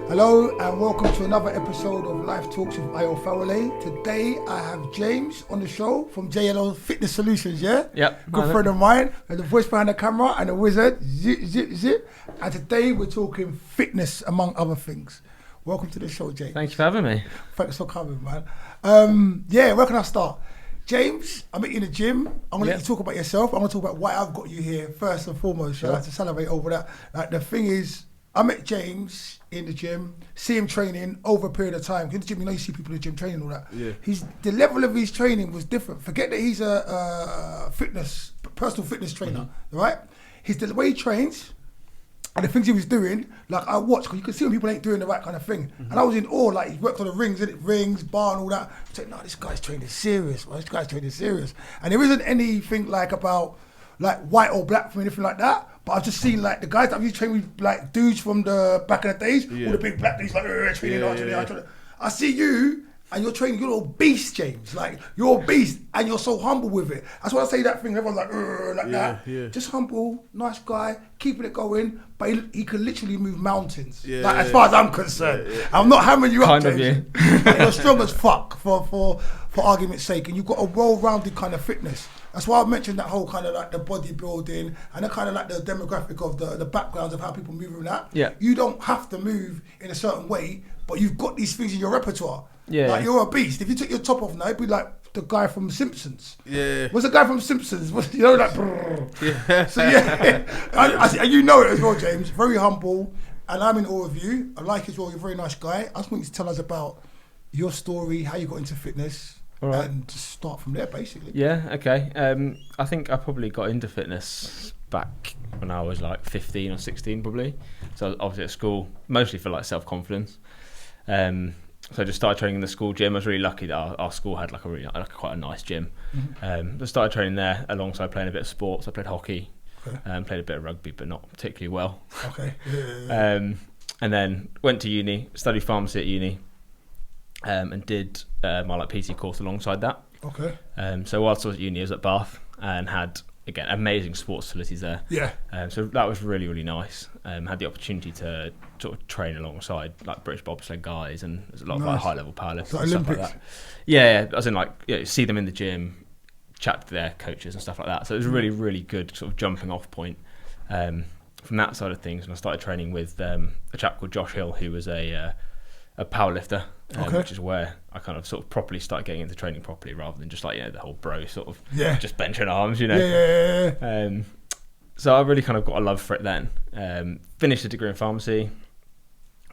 Hello and welcome to another episode of Life Talks with Fawole. Today I have James on the show from JLO Fitness Solutions, yeah? Yep. Good friend of mine, and the voice behind the camera and the wizard, zip, zip, zip. And today we're talking fitness among other things. Welcome to the show, James. Thank you for having me. Thanks for coming, man. Where can I start? James, I met you in the gym. I'm going to let you talk about yourself. I'm going to talk about why I've got you here first and foremost. Sure. I like to celebrate over that. Like, the thing is, I met James in the gym, see him training over a period of time. In the gym, you know, you see people in the gym training and all that. Yeah. The level of his training was different. Forget that he's a personal fitness trainer, right? The way he trains and the things he was doing, like I watched, because you can see when people ain't doing the right kind of thing. And I was in awe, like he worked on the rings, bar and all that. I said, no, this guy's training serious, man. This guy's training serious. And there isn't anything like about like white or black for me, anything like that. But I've just seen like the guys that used to train with like dudes from the back in the days, all the big black dudes like training. I see you and you're training, you're a beast, James. Like you're a beast and you're so humble with it. That's why I say that thing, everyone's like that. Yeah. Just humble, nice guy, keeping it going, but he can literally move mountains. As far as I'm concerned. I'm not hammering you up, James. You're strong as fuck for argument's sake, and you've got a well-rounded kind of fitness. That's why I mentioned that whole kind of like the bodybuilding and the kind of like the demographic of the backgrounds of how people move and that. Yeah. You don't have to move in a certain way, but you've got these things in your repertoire. Yeah. Like you're a beast. If you took your top off now, it'd be like the guy from Simpsons. Yeah. What's the guy from Simpsons? You know, like. Yeah. So and you know it as well, James. Very humble, and I'm in awe of you. I like as well. You're a very nice guy. I just want you to tell us about your story, how you got into fitness. All right. And just start from there, basically. Yeah, okay. I think I probably got into fitness back when I was like 15 or 16, probably. So obviously at school, mostly for like self-confidence. So I just started training in the school gym. I was really lucky that our school had like quite a nice gym. I started training there alongside playing a bit of sports. I played hockey, played a bit of rugby, but not particularly well. Okay. Yeah. And then went to uni, studied pharmacy at uni. And did my like PT course alongside that. Okay. So whilst I was at uni, I was at Bath and had again amazing sports facilities there. Yeah. So that was really, really nice. Had the opportunity to sort of train alongside like British bobsled guys, and there's a lot of like high level powerlifters and stuff like that. Yeah, as in like see them in the gym, chat to their coaches and stuff like that. So it was a really, really good sort of jumping off point from that side of things. And I started training with a chap called Josh Hill, who was a powerlifter, which is where I kind of sort of properly started getting into training properly, rather than just like the whole bro sort of just benching arms, So I really kind of got a love for it then. Finished a degree in pharmacy,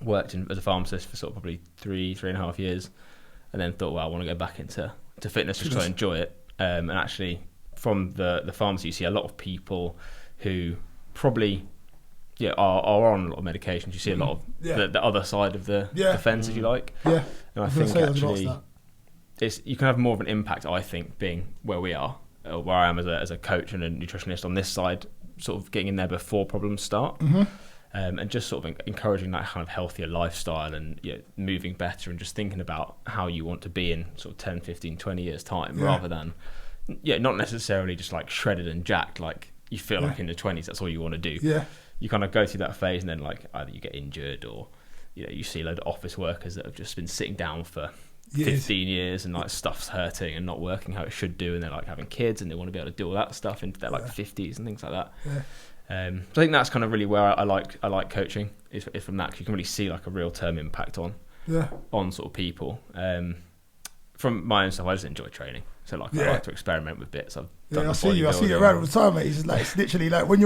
worked as a pharmacist for sort of probably three and a half years, and then thought, well, I want to go back into fitness just because I enjoy it. And actually, from the pharmacy, you see a lot of people who probably are on a lot of medications. You see a lot of the other side of the fence, if you like. Yeah. And I think actually, you can have more of an impact, I think, being where we are, or where I am as a coach and a nutritionist on this side, sort of getting in there before problems start. And just sort of encouraging that kind of healthier lifestyle and moving better and just thinking about how you want to be in sort of 10, 15, 20 years time, rather than, not necessarily just like shredded and jacked, like you feel like in the 20s, that's all you want to do. Yeah. You kind of go through that phase and then like either you get injured or you see a load of office workers that have just been sitting down for 15 years and like stuff's hurting and not working how it should do, and they're like having kids and they want to be able to do all that stuff into their like 50s and things like that. So I think that's kind of really where I like coaching is from that, because you can really see like a real term impact on sort of people. From my own stuff, I just enjoy training. So like I like to experiment with bits. I've done I see you around all the time, mate. It's literally like when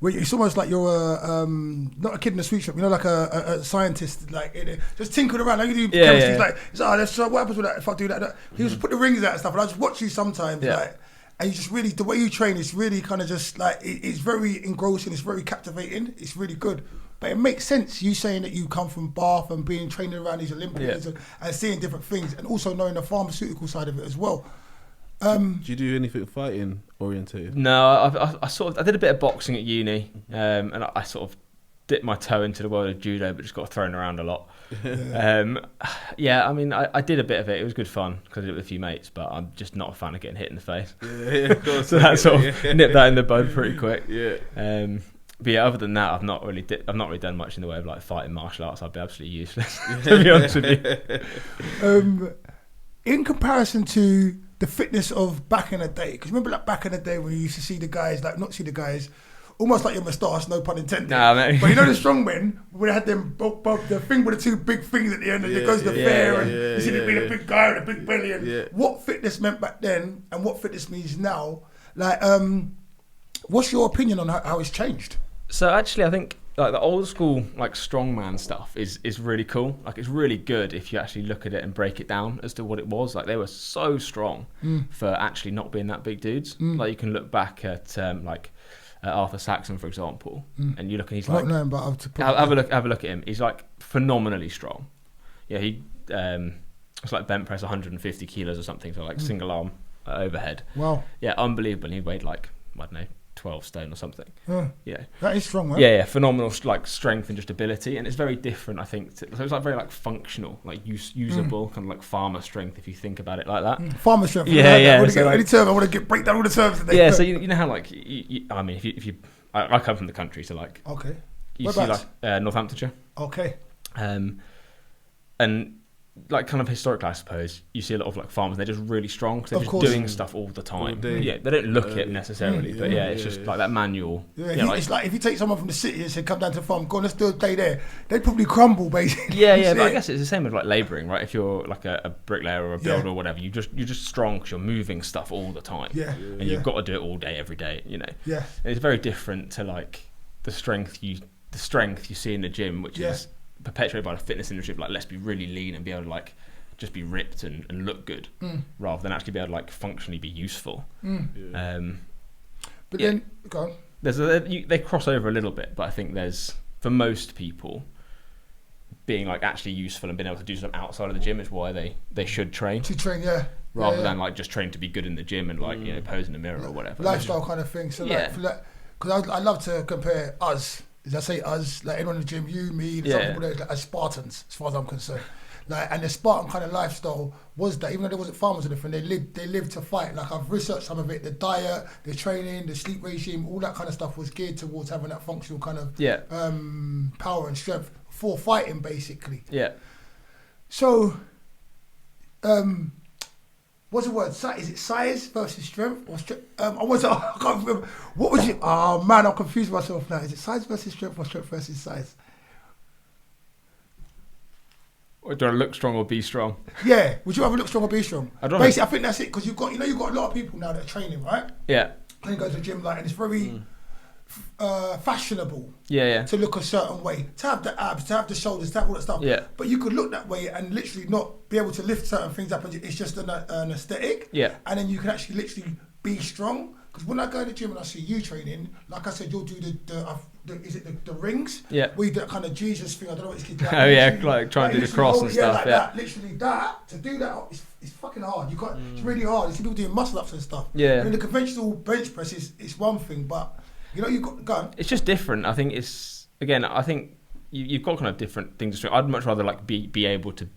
it's almost like you're not a kid in a sweet shop, like a scientist, like just tinkering around. Like you do chemistry, he's like, what happens with that if I do that? He just put the rings out and stuff, and I just watch you sometimes, like, and you just really, the way you train is really kind of just like it's very engrossing, it's very captivating, it's really good. But it makes sense, you saying that you come from Bath and being training around these Olympians and seeing different things, and also knowing the pharmaceutical side of it as well. Do you do anything fighting orientated? No, I did a bit of boxing at uni, and I sort of dipped my toe into the world of judo, but just got thrown around a lot. I mean, I did a bit of it. It was good fun because I did it with a few mates, but I'm just not a fan of getting hit in the face. Of course. So that sort of nipped that in the bud pretty quick. But yeah, other than that, I've not really done much in the way of like fighting martial arts. I'd be absolutely useless, to be honest with you. In comparison to the fitness of back in the day, because remember like back in the day when you used to see the guys, like not see the guys, almost like your moustache, no pun intended. Nah, mate. But you know the strong men, when they had them, the thing with the two big things at the end, and it goes to the fair, and you see the big guy with a big belly, and what fitness meant back then, and what fitness means now. Like, what's your opinion on how it's changed? So actually, I think like the old school like strongman stuff is really cool. Like it's really good if you actually look at it and break it down as to what it was. Like they were so strong for actually not being that big dudes. Like you can look back at Arthur Saxon, for example, and you look and he's like, have a look at him. He's like phenomenally strong. Yeah, he it's like bench press 150 kilos or something, so like single arm overhead. Wow. Yeah, unbelievable. And he weighed like, I don't know, 12 stone or something. Yeah, that is strong, right? Yeah, phenomenal like strength and just ability, and it's very different, I think. So it's like very like functional, like usable, kind of like farmer strength if you think about it like that. Farmer strength. Yeah. So any term, I want to break down all the terms today. Yeah, so you know how like I mean, if you I come from the country, so like okay, you see like Northamptonshire. Okay. And like kind of historically, I suppose, you see a lot of like farmers, they're just really strong because they're just doing stuff all the time. Yeah, they don't look it necessarily, but it's just like that manual. Yeah, it's like if you take someone from the city and say, come down to the farm, go on, let's do a day there, they'd probably crumble, basically. Yeah, but I guess it's the same with like labouring, right? If you're like a bricklayer or a builder or whatever, you're just strong because you're moving stuff all the time. And you've got to do it all day, every day, you know. Yeah. And it's very different to like the strength you see in the gym, which is perpetuated by the fitness industry of like, let's be really lean and be able to like just be ripped and look good rather than actually be able to like functionally be useful. But then go on. They cross over a little bit, but I think there's, for most people, being like actually useful and being able to do something outside of the gym is why they should train. To train, rather than like just train to be good in the gym and like pose in the mirror or whatever. Lifestyle kind of thing. So because I love to compare us. As I say us, like anyone in the gym, you, me, some people there, like, as Spartans, as far as I'm concerned. Like, and the Spartan kind of lifestyle was that, even though there wasn't farmers or anything, they lived to fight. Like, I've researched some of it, the diet, the training, the sleep regime, all that kind of stuff was geared towards having that functional kind of power and strength for fighting, basically. Yeah. So, what's the word? Is it size versus strength or strength? I can't remember. What was it? Oh man, I'm confused myself now. Is it size versus strength or strength versus size? Or do I look strong or be strong? Yeah. Would you rather look strong or be strong? Basically, I think that's it, because you've got a lot of people now that are training, right? Yeah. And you go to the gym, like, and it's very fashionable. Yeah. To look a certain way, to have the abs, to have the shoulders, to have all that stuff. Yeah. But you could look that way and literally not be able to lift certain things up, and it's just an aesthetic. Yeah. And then you can actually literally be strong. Because when I go to the gym and I see you training, like I said, you'll do the rings? Yeah. We do that kind of Jesus thing. I don't know what it's called. Oh yeah, like trying to do the cross and stuff. Like that. Literally that, to do that, it's fucking hard. It's really hard. You see people doing muscle ups and stuff. Yeah. I mean, the conventional bench press is one thing, but you've got the gun. It's just different. I think you've got kind of different things to do. I'd much rather like be able to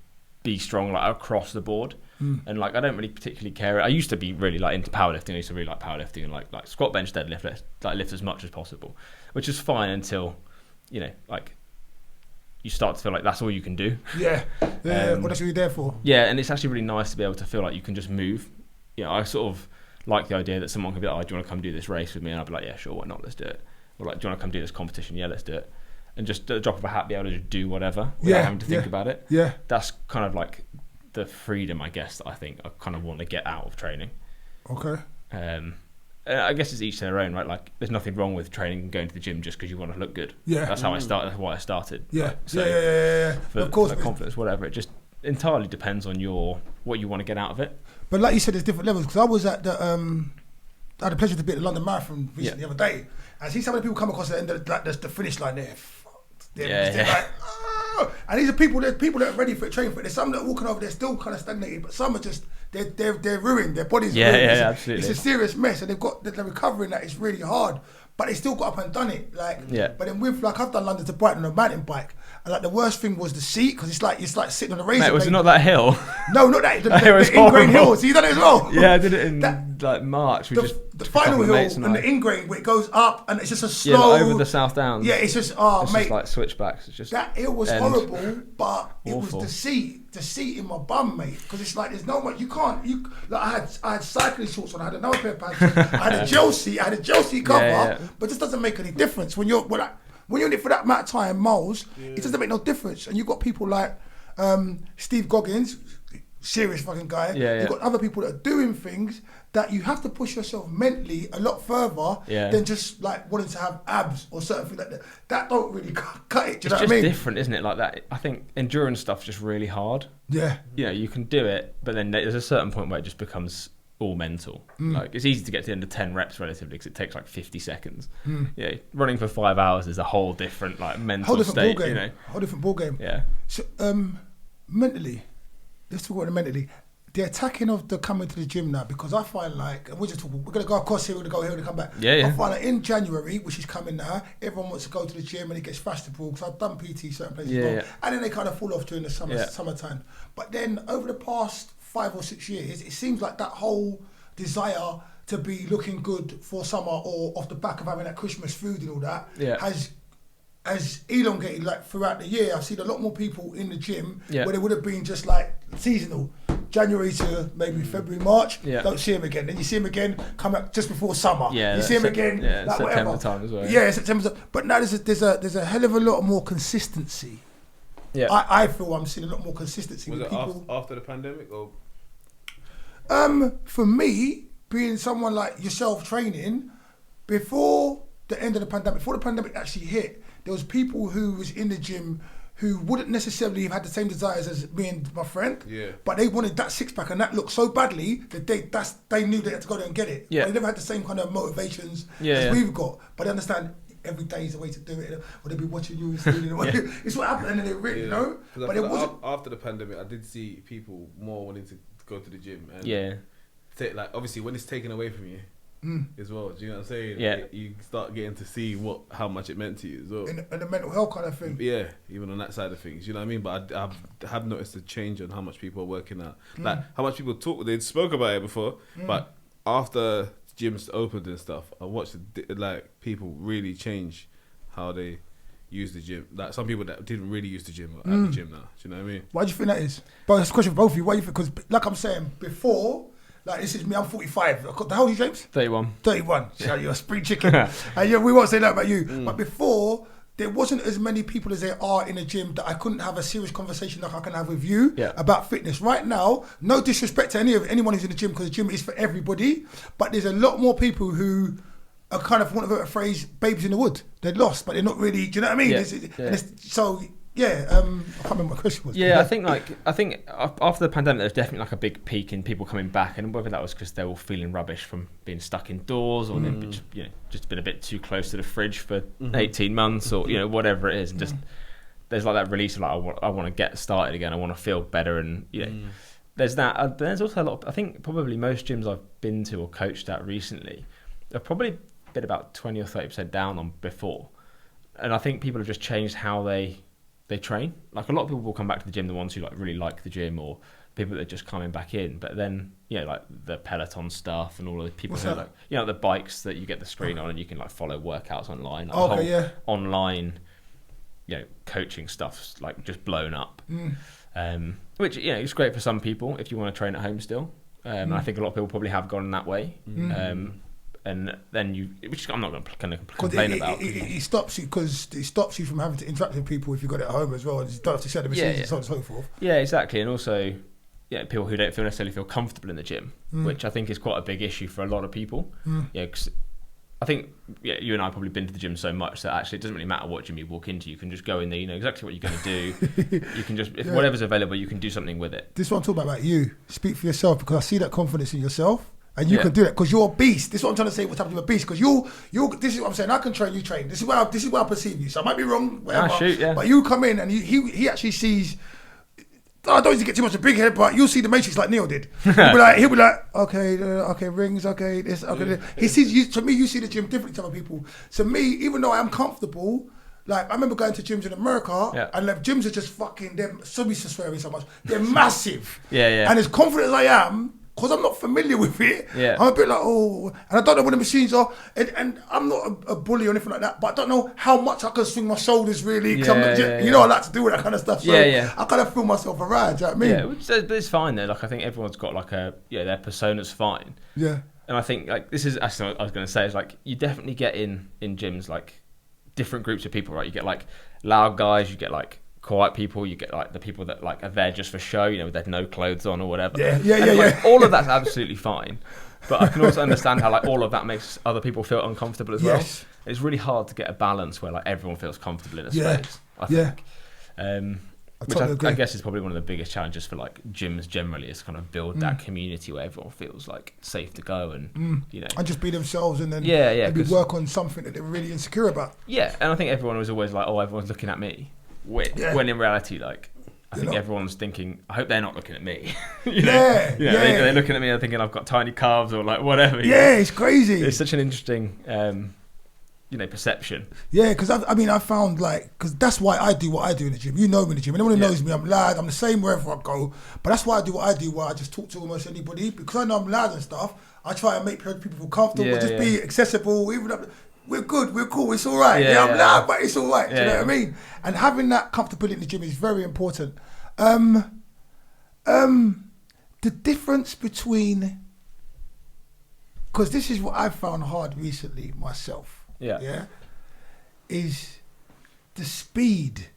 be strong like across the board. And like I don't really particularly care. I used to be really like into powerlifting. I used to really like powerlifting and like squat, bench, deadlift, lift as much as possible, which is fine until like you start to feel like that's all you can do. Yeah. What that's what you're there for. Yeah, and it's actually really nice to be able to feel like you can just move. I sort of like the idea that someone can be like, "Oh, do you want to come do this race with me?" And I'd be like, "Yeah, sure, why not? Let's do it." Or like, "Do you want to come do this competition?" "Yeah, let's do it." And just at the drop of a hat, be able to just do whatever without having to think about it. Yeah. That's kind of like the freedom, I guess, that I think I kind of want to get out of training. Okay. I guess it's each their own, right? Like, there's nothing wrong with training and going to the gym just because you want to look good. Yeah. That's how I started. That's why I started. Yeah. Right? So yeah. Of course. For confidence, whatever. It just entirely depends on what you want to get out of it. But like you said, there's different levels. Because I was at the, I had the pleasure to be at the London Marathon recently the other day. And I see some of the people come across the end of the finish line there. They're like, oh! And these are people that are ready for it, training for it. There's some that are walking over, they're still kind of stagnated, but some are just they're ruined. Their body's ruined. Absolutely. It's a serious mess, and they're recovering that. It's really hard, but they still got up and done it. But then with I've done London to Brighton on a mountain bike, And like the worst thing was the seat, because it's like sitting on a razor blade. Mate, was it not that hill? No, not that. It was the ingrain horrible. hill. So you done it as well. Yeah, I did it in like March. The final hill and the ingrain where it goes up and it's just a slow. like over the South Downs. Yeah, it's just it's mate. just like switchbacks. It's just That hill was horrible, but it Awful. was the seat in my bum, mate. Because it's like there's no much you can't. Like I had cycling shorts on. I had another pair of pants. I had a gel seat. Cover, but it just doesn't make any difference when you're in it for that amount of time, miles. It doesn't make no difference. And you've got people like Steve Goggins, serious fucking guy. You've got other people that are doing things that you have to push yourself mentally a lot further than just like wanting to have abs or certain things like that. That don't really cut it. Do you know what I mean? It's just different, isn't it? Like that. I think endurance stuff's just really hard. Yeah. You know, you can do it, but then there's a certain point where it just becomes all mental. Like it's easy to get to the end of 10 reps relatively because it takes like 50 seconds. Yeah, running for 5 hours is a whole different like mental state. Ball game. You know, whole different ball game. Yeah. So mentally, let's talk about it mentally. The attacking of the coming to the gym now, because I find like, and we're gonna go across here, we're gonna go here, we're gonna come back. I find that in January, which is coming now, everyone wants to go to the gym and it gets fashionable because I've done PT certain places, and then they kind of fall off during the summertime. But then over the past 5 or 6 years, it seems like that whole desire to be looking good for summer or off the back of having that Christmas food and all that has elongated like throughout the year. I've seen a lot more people in the gym where they would have been just like seasonal, January to maybe February, March. Don't see them again. Then you see them again come up just before summer. You see them again, like September whatever. time as well. Yeah, September. But now there's a hell of a lot more consistency. Yeah, I feel I'm seeing a lot more consistency. Was with it people. after the pandemic or? For me, being someone like yourself training, before the end of the pandemic, before the pandemic actually hit, there was people who was in the gym who wouldn't necessarily have had the same desires as me and my friend, but they wanted that six pack and that looked so badly that they knew they had to go there and get it. But they never had the same kind of motivations as we've got. But they understand every day is a way to do it, or they'll be watching you. It's what happened, and they really know. But it wasn't after the pandemic. I did see people more wanting to go to the gym, and like obviously when it's taken away from you. As well, do you know what I'm saying? Yeah, you start getting to see how much it meant to you as well. And the mental health kind of thing. Yeah, even on that side of things, you know what I mean. But I have noticed a change on how much people are working out, like how much people talk. They spoke about it before, but after gyms opened and stuff, I watched like people really change how they use the gym. Like some people that didn't really use the gym are at the gym now. Do you know what I mean? Why do you think that is? But it's a question for both of you. Why do you think? Because like I'm saying before. Like this is me, I'm 45. How old are you, James? 31. 31. So you're a spring chicken. And we won't say that about you. But before, there wasn't as many people as there are in the gym that I couldn't have a serious conversation like I can have with you about fitness. Right now, no disrespect to anyone who's in the gym, because the gym is for everybody. But there's a lot more people who are kind of, want to a phrase, babes in the wood. They're lost, but they're not really, do you know what I mean? I can't remember what the question was. Yeah, I think after the pandemic, there's definitely like a big peak in people coming back, and whether that was because they were feeling rubbish from being stuck indoors, or they've just been a bit too close to the fridge for 18 months, or whatever it is, and just there's like that release of like I want to get started again, I want to feel better, and there's that. There's also a lot. I think probably most gyms I've been to or coached at recently have probably been about 20 or 30% down on before, and I think people have just changed how they train. Like a lot of people will come back to the gym, the ones who like really like the gym, or people that are just coming back in. But then, like the Peloton stuff and all of the people who like, the bikes that you get the screen on and you can like follow workouts online. Like online, coaching stuff's like just blown up. Which, it's great for some people if you want to train at home still. And I think a lot of people probably have gone that way. And then which I'm not going to complain about. It stops you because it stops you from having to interact with people if you've got it at home as well, and you don't have to share the machines and so on and so forth. Yeah, exactly. And also, people who don't necessarily feel comfortable in the gym, which I think is quite a big issue for a lot of people. Because I think you and I have probably been to the gym so much that actually it doesn't really matter what gym you walk into. You can just go in there, you know exactly what you're going to do. You can just, if whatever's available, you can do something with it. This is what I'm talking about you. Speak for yourself, because I see that confidence in yourself. And you can do that because you're a beast. This is what I'm trying to say. What's happening to a beast? Because you. This is what I'm saying. I can train. You train. This is where I perceive you. So I might be wrong. Whatever. But you come in and he actually sees. I don't need to get too much of a big head, but you'll see the Matrix like Neo did. He'll be like, okay, rings, okay, this, okay. This. He sees you. To me, you see the gym different to other people. So me, even though I am comfortable, Like, I remember going to gyms in America, and like, gyms are just fucking, they're, sorry for swearing so much, they're massive. And as confident as I am, because I'm not familiar with it, I'm a bit like, oh, and I don't know what the machines are, and I'm not a bully or anything like that, but I don't know how much I can swing my shoulders really, because you know, I like to do all that kind of stuff, so I kind of feel myself around, do you know what I mean? Yeah, but it's fine though, like I think everyone's got like their persona's fine. Yeah. And I think like this is actually what I was going to say is like you definitely get in gyms like different groups of people, right? You get like loud guys, you get like quiet people, you get like the people that like are there just for show, you know, with their no clothes on or whatever. Like, all of that's absolutely fine, but I can also understand how like all of that makes other people feel uncomfortable as well. It's really hard to get a balance where like everyone feels comfortable in a space. I think. Which I guess is probably one of the biggest challenges for like gyms generally, is kind of build that community where everyone feels like safe to go and you know, and just be themselves, and then maybe work on something that they're really insecure about. Yeah, and I think everyone was always like, oh, everyone's looking at me. When in reality, like, I think everyone's thinking, I hope they're not looking at me. They're looking at me and thinking I've got tiny calves or like whatever. It's crazy. It's such an interesting, perception. Yeah, because I found like, because that's why I do what I do in the gym. You know me in the gym. Anyone who knows me, I'm loud. I'm the same wherever I go. But that's why I do what I do, where I just talk to almost anybody. Because I know I'm loud and stuff, I try and make people feel comfortable, just be accessible, even up. We're good, we're cool, it's all right. I'm loud, but it's all right. Do you know what I mean? And having that comfortability in the gym is very important. The difference between, because this is what I've found hard recently myself. Is the speed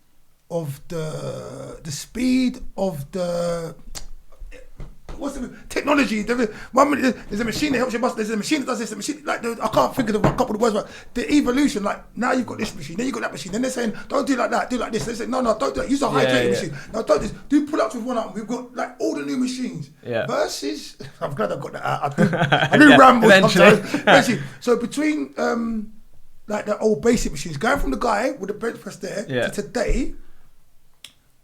of the what's the technology? There's a machine that helps your muscle. There's a machine that does this. A machine like I can't think of a couple of words, but the evolution. Like now you've got this machine, then you've got that machine. Then they're saying don't do like that, do like this. They say no, don't do that. Use a hydrating machine. No, don't this. Do pull-ups with one arm. We've got like all the new machines. Versus, I'm glad I got that out. I do ramble sometimes. So between like the old basic machines, going from the guy with the bench press there to today,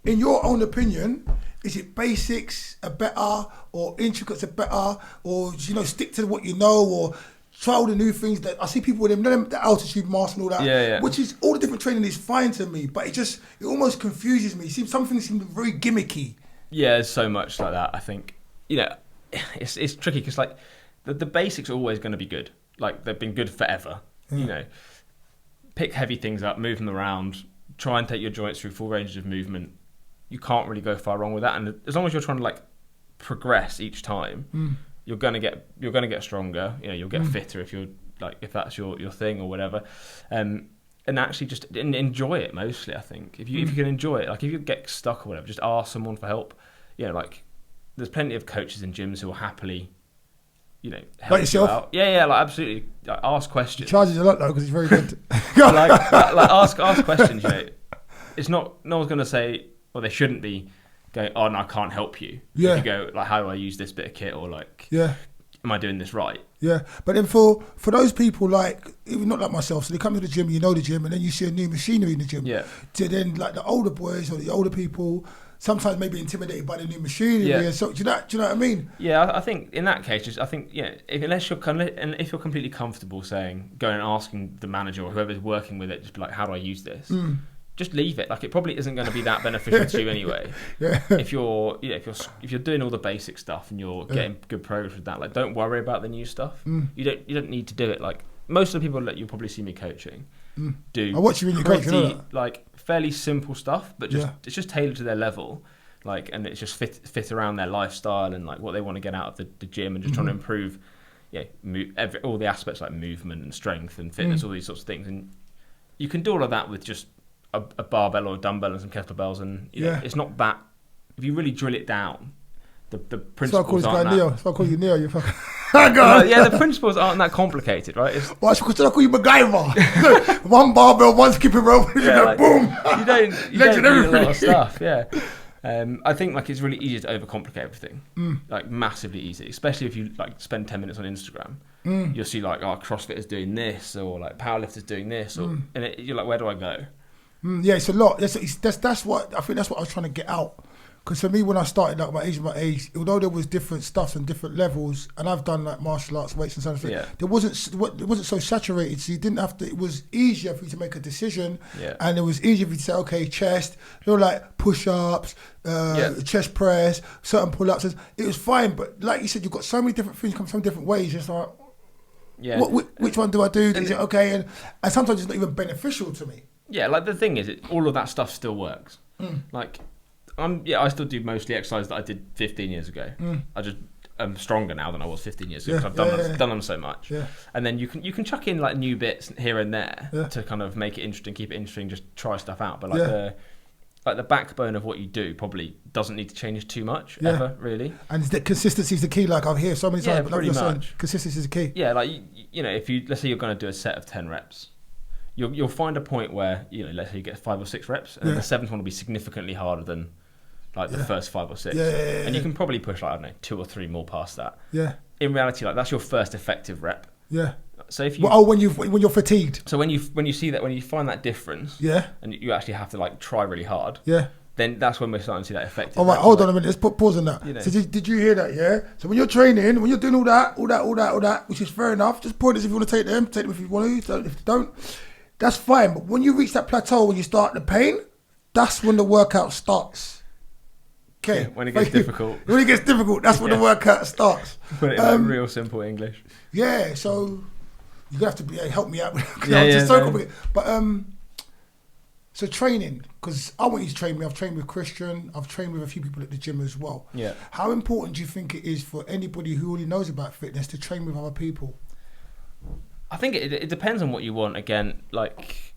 in your own opinion, is it basics are better or intricates are better, or stick to what you know, or try all the new things that I see people with them, the altitude mask and all that, which is all the different training is fine to me, but it almost confuses me. Some things seem very gimmicky. Yeah, there's so much like that. I think it's tricky because like the basics are always going to be good. Like they've been good forever. Pick heavy things up, move them around, try and take your joints through full ranges of movement. You can't really go far wrong with that, and as long as you're trying to like progress each time, you're gonna get stronger. You'll get fitter if that's your thing or whatever, and actually just enjoy it mostly. I think if you can enjoy it, like if you get stuck or whatever, just ask someone for help. Like there's plenty of coaches in gyms who will happily, help like yourself. You out. Yeah, like absolutely. Like, ask questions. He charges a lot though because he's very good. like ask questions. It's not. No one's gonna say. Well, they shouldn't be going, oh, no, I can't help you. If you go, like, how do I use this bit of kit? Or, like, am I doing this right? Yeah. But then for those people, like, even not like myself, so they come to the gym, you know the gym, and then you see a new machinery in the gym. Yeah. So then, like, the older boys or the older people sometimes may be intimidated by the new machinery. Yeah. So, do you know what I mean? Yeah, I think in that case, if you're completely comfortable going and asking the manager or whoever's working with it, just be like, how do I use this? Just leave it. Like it probably isn't going to be that beneficial to you anyway. If you're doing all the basic stuff and you're getting good progress with that, like don't worry about the new stuff. You don't need to do it. Like most of the people that you probably see me coaching do. I watch you in your coaching. Like fairly simple stuff, but it's just tailored to their level. Like and it's just fit around their lifestyle and like what they want to get out of the gym and just trying to improve. All the aspects like movement and strength and fitness, all these sorts of things, and you can do all of that with just a barbell or a dumbbell and some kettlebells, and it's not that. If you really drill it down, the principles aren't that. That's why I call you Neo. You fucking. The principles aren't that complicated, right? Why should I call you MacGyver? One barbell, one skipping rope, boom. You don't need a lot of stuff. Yeah. I think like it's really easy to overcomplicate everything, like massively easy. Especially if you like spend 10 minutes on Instagram, you'll see like CrossFitters doing this or like powerlifters doing this, or and you're like, where do I go? It's a lot. That's what I think. That's what I was trying to get out Because for me, when I started, like my age, although there was different stuffs and different levels, and I've done like martial arts, weights and something, it wasn't so saturated. So you didn't have to. It was easier for you to make a decision, and it was easier for you to say, okay, chest, like push-ups, chest press, certain pull-ups. It was fine, but like you said, you've got so many different things come from different ways. It's like, which one do I do? Is it okay? And sometimes it's not even beneficial to me. Yeah, like the thing is, all of that stuff still works. Like. I still do mostly exercise that I did 15 years ago. I'm stronger now than I was 15 years ago because I've done them so much. Yeah. And then you can chuck in like new bits here and there to kind of make it interesting, keep it interesting, just try stuff out. But like the backbone of what you do probably doesn't need to change too much ever, really. And the consistency is the key. Like I've heard so many times, but like pretty you're much. saying, consistency is the key. Yeah, like you know, if let's say you're going to do a set of 10 reps. You'll find a point where let's say you get 5 or 6 reps, and then the 7th one will be significantly harder than like the first 5 or 6, and you can probably push like, I don't know, 2 or 3 more past that. Yeah. In reality, like that's your first effective rep. Yeah. So if you when you're fatigued. So when you find that difference, and you actually have to like try really hard. Then that's when we're starting to see that effective. All right, hold on a minute. Let's pause on that. So did you hear that? Yeah. So when you're training, when you're doing all that, which is fair enough. Just pointers if you want to take them if you want to. If you don't, that's fine. But when you reach that plateau, when you start the pain, that's when the workout starts. Okay. Yeah, when it gets difficult. When it gets difficult, that's when the workout starts. Put it in real simple English. Yeah, so you're going to have to help me out. Complicated. But so training, because I want you to train me. I've trained with Christian. I've trained with a few people at the gym as well. Yeah. How important do you think it is for anybody who already knows about fitness to train with other people? I think it depends on what you want. Again, like,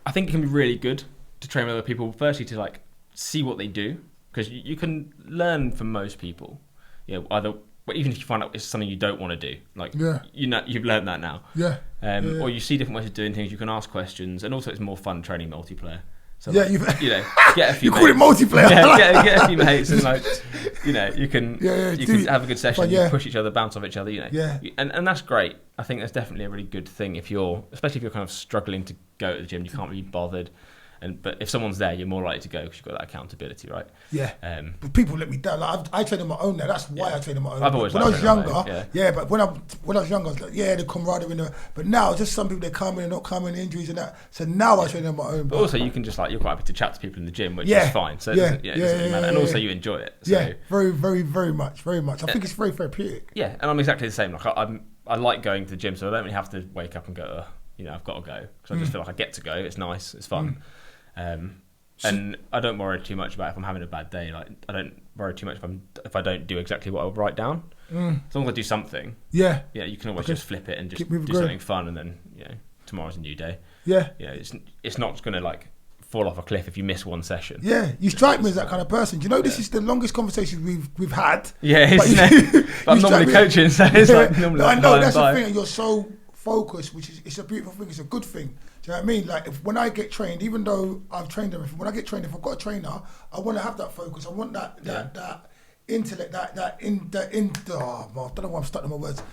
I think it can be really good to train with other people. Firstly, to like see what they do. Because you can learn from most people, either even if you find out it's something you don't want to do, like you've learned that now, or you see different ways of doing things. You can ask questions, and also it's more fun training multiplayer. So get a few. You call it multiplayer. Get a few mates, and like you can have a good session. You push each other, bounce off each other. And that's great. I think that's definitely a really good thing especially if you're kind of struggling to go to the gym, you can't be bothered. But if someone's there, you're more likely to go because you've got that accountability, right? Yeah. But people let me down. Like I train on my own now. That's why I train on my own. I've always when I was younger, but when I was younger, I was like, the camaraderie in there. But now, just some people, they come in and not come in, injuries and that. So now I train on my own. But also, you can just you're quite happy to chat to people in the gym, which is fine. So it doesn't matter. And also, you enjoy it. So. Very, very, very much. I think it's very therapeutic. Yeah, and I'm exactly the same. Like I like going to the gym, so I don't really have to wake up and go, I've got to go. Because I just feel like I get to go. It's nice. It's fun. And I don't worry too much about if I'm having a bad day. Like I don't worry too much if I don't do exactly what I would write down. As long as I do something. Yeah. Yeah, you can always just flip it and just do something fun, and then tomorrow's a new day. Yeah. It's not going to like fall off a cliff if you miss one session. Yeah, you strike me as that kind of person. Do you know this is the longest conversation we've had? Yeah, but I'm normally coaching, so it's like normally. I know that's the thing, and you're so focused, which is it's a beautiful thing. It's a good thing. Do you know what I mean? Like when I get trained, even though I've trained everything, when I get trained, if I've got a trainer, I want to have that focus. I want that intellect, I don't know why I'm stuck in my words.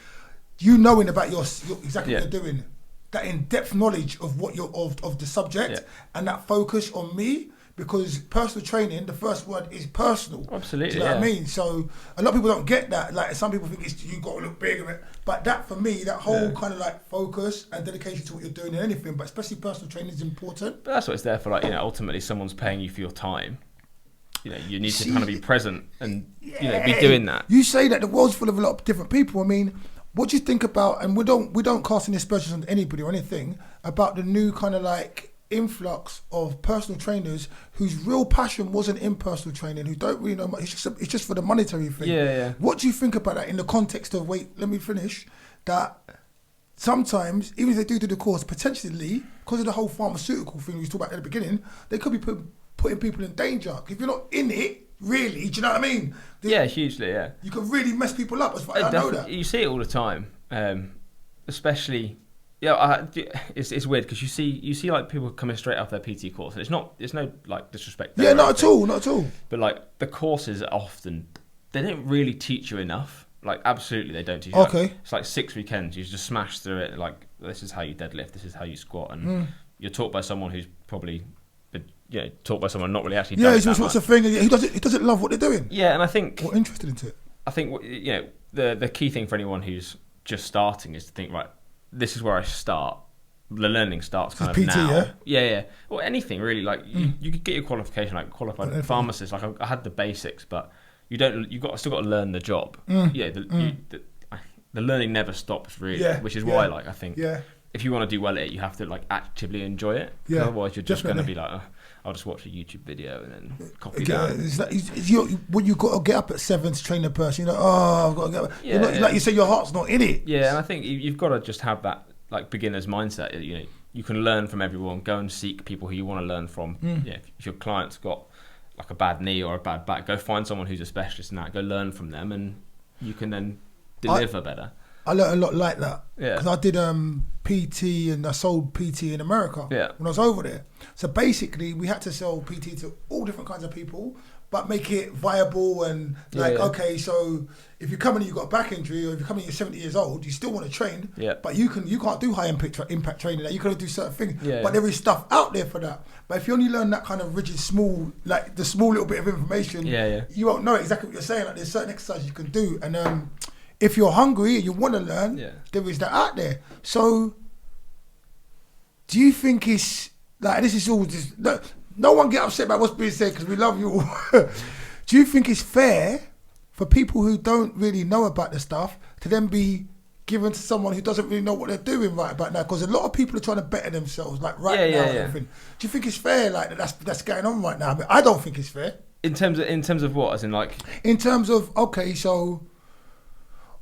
You knowing about your exactly what you're doing, that in-depth knowledge of what you're of the subject, and that focus on me. Because personal training, the first word is personal. Absolutely, do you know what I mean? So a lot of people don't get that. Like some people think you got to look big, but that for me, that whole kind of like focus and dedication to what you're doing in anything, but especially personal training is important. But that's what it's there for. Like ultimately, someone's paying you for your time. You need to kind of be present and be doing that. You say that the world's full of a lot of different people. I mean, what do you think about? And we don't cast any aspersions on anybody or anything about the new kind of like influx of personal trainers whose real passion wasn't in personal training, who don't really know much. It's just for the monetary thing. Yeah. What do you think about that in the context of let me finish, that sometimes even if they do the course, potentially because of the whole pharmaceutical thing we talked about at the beginning, they could be putting people in danger. If you're not in it really, do you know what I mean? Hugely. You can really mess people up. I know that. You see it all the time, especially. It's weird because you see like people coming straight off their PT course, and it's no like disrespect. Yeah, not at all. But like the courses often they don't really teach you enough. Like absolutely they don't teach you. Okay. It's like 6 weekends. You just smash through it. Like this is how you deadlift. This is how you squat, and you're taught by someone who's probably taught by someone not really actually. Yeah, it's what's the thing. He doesn't love what they're doing. Yeah, and I think or interested into it. I think the key thing for anyone who's just starting is to think, right, this is where I start. The learning starts kind of PT, now. Yeah. Well, anything really. Like you could get your qualification, like qualified pharmacist. Like I had the basics, but you don't. Still got to learn the job. Yeah. The learning never stops really, which is why I think if you want to do well at it, you have to like actively enjoy it. Yeah. Otherwise, you're just going to be like, I'll just watch a YouTube video and then copy that. When you got to get up at 7 to train a person, you're like, I've got to get up. Yeah. Like you say, your heart's not in it. Yeah, and I think you've got to just have that like beginner's mindset. You can learn from everyone. Go and seek people who you want to learn from. Yeah, if your client's got like a bad knee or a bad back, go find someone who's a specialist in that. Go learn from them, and you can then deliver better. I learned a lot like that. Yeah, because I did PT and I sold PT in America. Yeah, when I was over there. So basically, we had to sell PT to all different kinds of people, but make it viable and okay, so if you come in and you've got a back injury, or if you come in and you're 70 years old, you still want to train, but you can't do high impact training. You can only do certain things, but there is stuff out there for that. But if you only learn that kind of rigid, small, like the small little bit of information, you won't know exactly what you're saying. Like there's certain exercises you can do, and if you're hungry and you want to learn, there is that out there. So, do you think it's like this is all just no one get upset about what's being said because we love you all. Do you think it's fair for people who don't really know about the stuff to then be given to someone who doesn't really know what they're doing right about now? Because a lot of people are trying to better themselves like now. And everything. Do you think it's fair like that's going on right now? I mean, I don't think it's fair. In terms of what? As in like? In terms of okay, so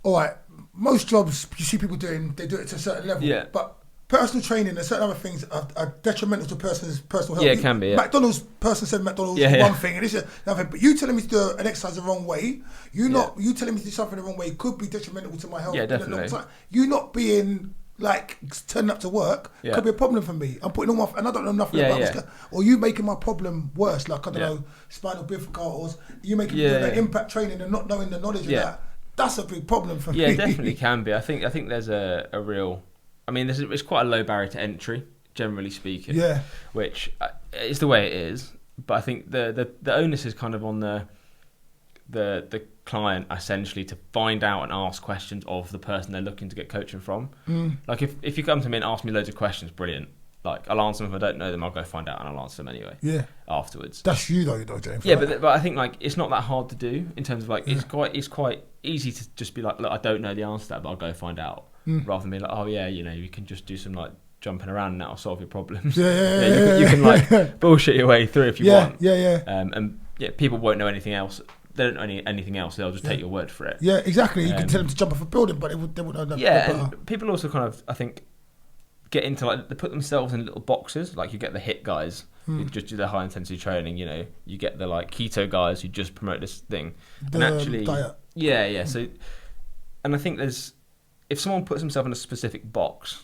all right, most jobs you see people doing, they do it to a certain level. Yeah. But personal training and certain other things are detrimental to a person's personal health. Yeah, it can be. Yeah. McDonald's person said McDonald's is one thing and this is another thing. But you telling me to do an exercise the wrong way, you telling me to do something the wrong way could be detrimental to my health. Yeah, definitely. In a long time. You not being like turning up to work could be a problem for me. I'm putting all my and I don't know nothing about what's going on. Or you making my problem worse, like I don't know, spinal bifurcatus. You making me do that impact training and not knowing the knowledge of that. That's a big problem for me. Yeah, it definitely can be. I think there's a real. I mean, it's quite a low barrier to entry, generally speaking. Yeah. Which is the way it is, but I think the onus is kind of on the client essentially to find out and ask questions of the person they're looking to get coaching from. Like if you come to me and ask me loads of questions, brilliant. Like I'll answer them. If I don't know them, I'll go find out and I'll answer them anyway. Yeah. Afterwards. That's you though, James. Yeah, but I think like it's not that hard to do in terms of like it's quite easy to just be like, look, I don't know the answer to that, but I'll go find out. Rather than be like, oh yeah, you can just do some like jumping around and that'll solve your problems. You can like bullshit your way through if you want. And people won't know anything else. They don't know anything else. They'll just take your word for it. Yeah, exactly. You can tell them to jump off a building, but they wouldn't know. Yeah, and people also kind of, I think, get into like they put themselves in little boxes. Like you get the HIIT guys who just do their high intensity training. You get the like keto guys who just promote this thing. And actually, diet. Yeah. So, and I think if someone puts himself in a specific box,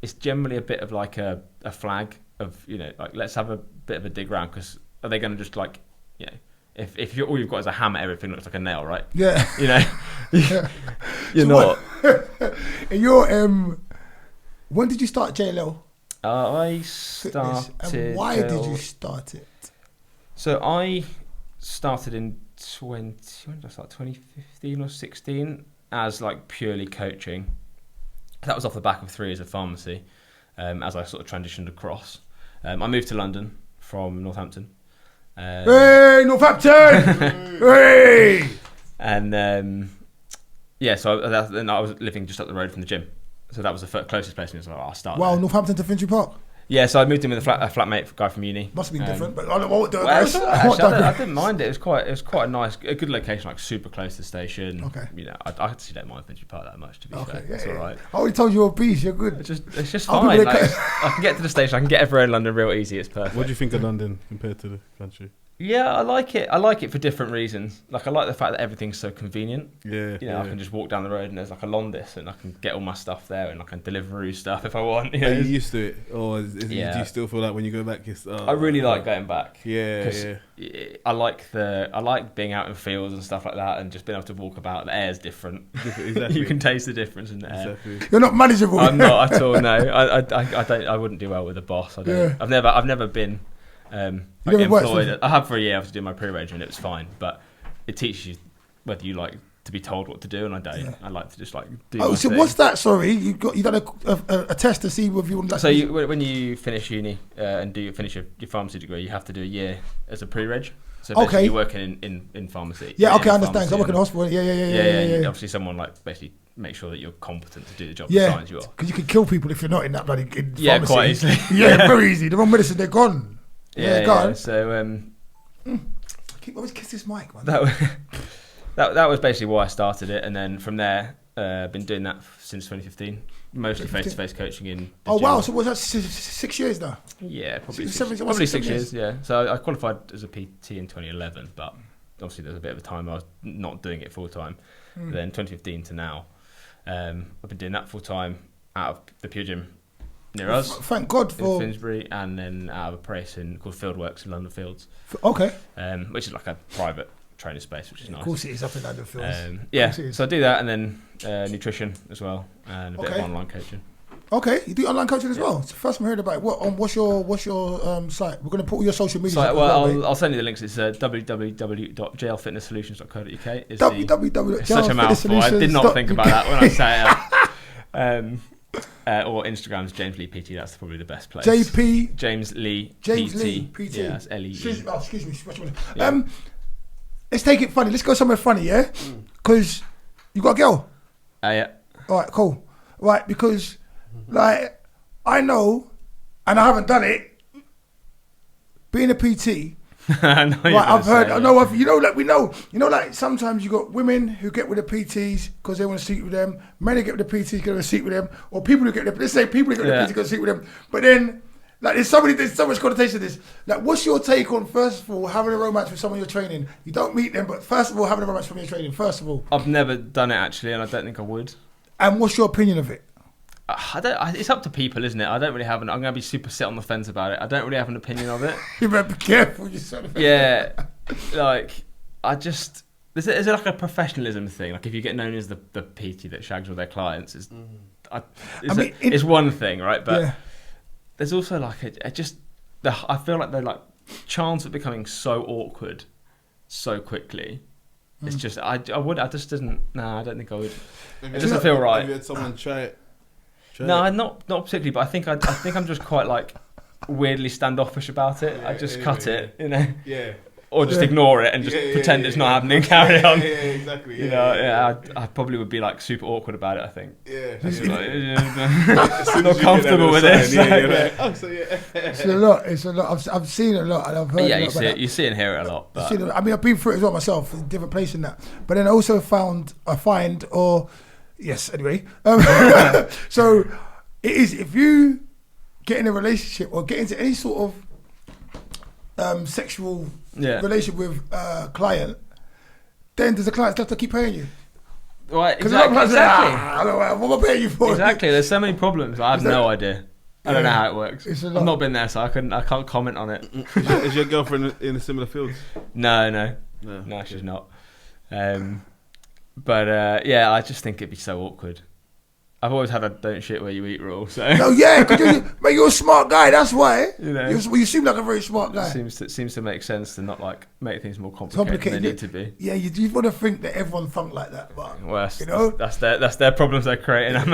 it's generally a bit of like a flag of like let's have a bit of a dig around because are they going to just like if all you've got is a hammer, everything looks like a nail, right? Yeah. You're not. And you're when did you start JLL? I started. And why did you start it? So I started in 2015 or 16 as like purely coaching. That was off the back of 3 years of pharmacy. As I sort of transitioned across, I moved to London from Northampton. Hey, Northampton! Hey! And so I was living just up the road from the gym. So that was the closest place to me. So I'll start. Wow, there. Northampton to Finchley Park. Yeah, so I moved in with a flatmate guy from uni. Must have been different, but I don't want to do it. I didn't mind it. It was quite a good location, like super close to the station. Okay. I actually don't mind Finchley Park that much, to be fair. Yeah, it's all right. I already told you you're a beast. You're good. It's just fine. Like, I can get to the station. I can get everywhere in London real easy. It's perfect. What do you think of London compared to the country? Yeah, I like it. I like it for different reasons. Like I like the fact that everything's so convenient. Yeah. I can just walk down the road and there's like a Londis and I can get all my stuff there and I can Deliveroo stuff if I want. Are you used to it, or do you still feel like when you go back? I really like going back. Yeah. I like being out in fields and stuff like that and just being able to walk about. The air's different. Exactly. You can taste the difference in the air. Exactly. You're not manageable. I'm not at all. No, I wouldn't do well with a boss. I don't. Yeah. I've never been. Like employed. I have for a year after doing my pre-reg, and it was fine. But it teaches you whether you like to be told what to do, and I don't. Yeah. I like to just like do. Oh, so thing. What's that? Sorry, you done a test to see whether you want. So when you finish uni and finish your pharmacy degree, you have to do a year as a pre-reg. So basically you're working in pharmacy. Yeah, okay, I understand. So I work in a hospital. Yeah. Obviously, someone like basically make sure that you're competent to do the job that signs you off. Because you can kill people if you're not in that bloody pharmacy. Yeah, quite easily. Yeah, very easy. The wrong medicine, they're gone. Yeah. So keep always kiss this mic, man. That was basically why I started it, and then from there, been doing that since 2015. Mostly face-to-face coaching in. Oh wow! So was that 6 years now? Yeah, probably 6 years. Yeah. So I qualified as a PT in 2011, but obviously there's a bit of a time I was not doing it full time. Then 2015 to now, I've been doing that full time out of the Pure Gym near us. Thank God for Finsbury, and then out of a place called Fieldworks in London Fields. Okay. Which is like a private training space, which is nice. Of course it is up in London Fields. So I do that, and then nutrition as well, and a bit of online coaching. Okay, you do online coaching as well. It's the first time I heard about it. What's your site? We're going to put all your social media. I'll send you the links. It's www.jlfitnesssolutions.co.uk. www. Such a mouthful. I did not think about that when I say it. Or Instagram's James Lee PT. That's probably the best place. James Lee PT. Yeah, that's L-E-E. Excuse me. Let's take it funny. Let's go somewhere funny, yeah? Because you got a girl. Yeah. All right, cool. Right, because like I know, and I haven't done it. Being a PT, I've heard. I know. Like sometimes you got women who get with the PTs because they want to sleep with them. Men who get with the PTs because they want to sleep with them, or people who get with let's say people who get with the PTs because they sleep with them. But then, like, there's so much connotation to this. Like, what's your take on first of all having a romance with someone you're training? You don't meet them, but first of all having a romance from your training. First of all, I've never done it actually, and I don't think I would. And what's your opinion of it? It's up to people, isn't it? I don't really have I'm going to be super set on the fence about it. I don't really have an opinion of it. You better be careful. Yeah, like is it like a professionalism thing? Like if you get known as the PT that shags all their clients, it's one thing, right? But there's also like I feel like the chance of becoming so awkward so quickly. It's just I just doesn't. No, I don't think I would. It doesn't feel right. Have you had someone try it? No, not particularly, but I think I'm just quite like weirdly standoffish about it. I just cut it, you know. Yeah. Or just ignore it and just pretend it's not happening and carry on. Yeah, exactly. I probably would be like super awkward about it, I think. Yeah. Not comfortable with it. It's a lot. I've seen it a lot and I've heard you see it. You see and hear it a lot. But I've been through it as well myself in different places and that. But then I also anyway. So it is if you get in a relationship or get into any sort of sexual relationship with a client, then does the client have to keep paying you? Right, exactly. I don't know, what am I paying you for? Exactly. There's so many problems. I have no idea. I don't know how it works. I've not been there, so I can't comment on it. Is your girlfriend in a similar field? No, she's not. But I just think it'd be so awkward. I've always had a don't shit where you eat rule. So mate, you're a smart guy. That's why. You know, you seem like a very smart guy. Seems to make sense to not like make things more complicated than they need to be. Yeah, you want to think that everyone thunk like that, but that's their problems they're creating. I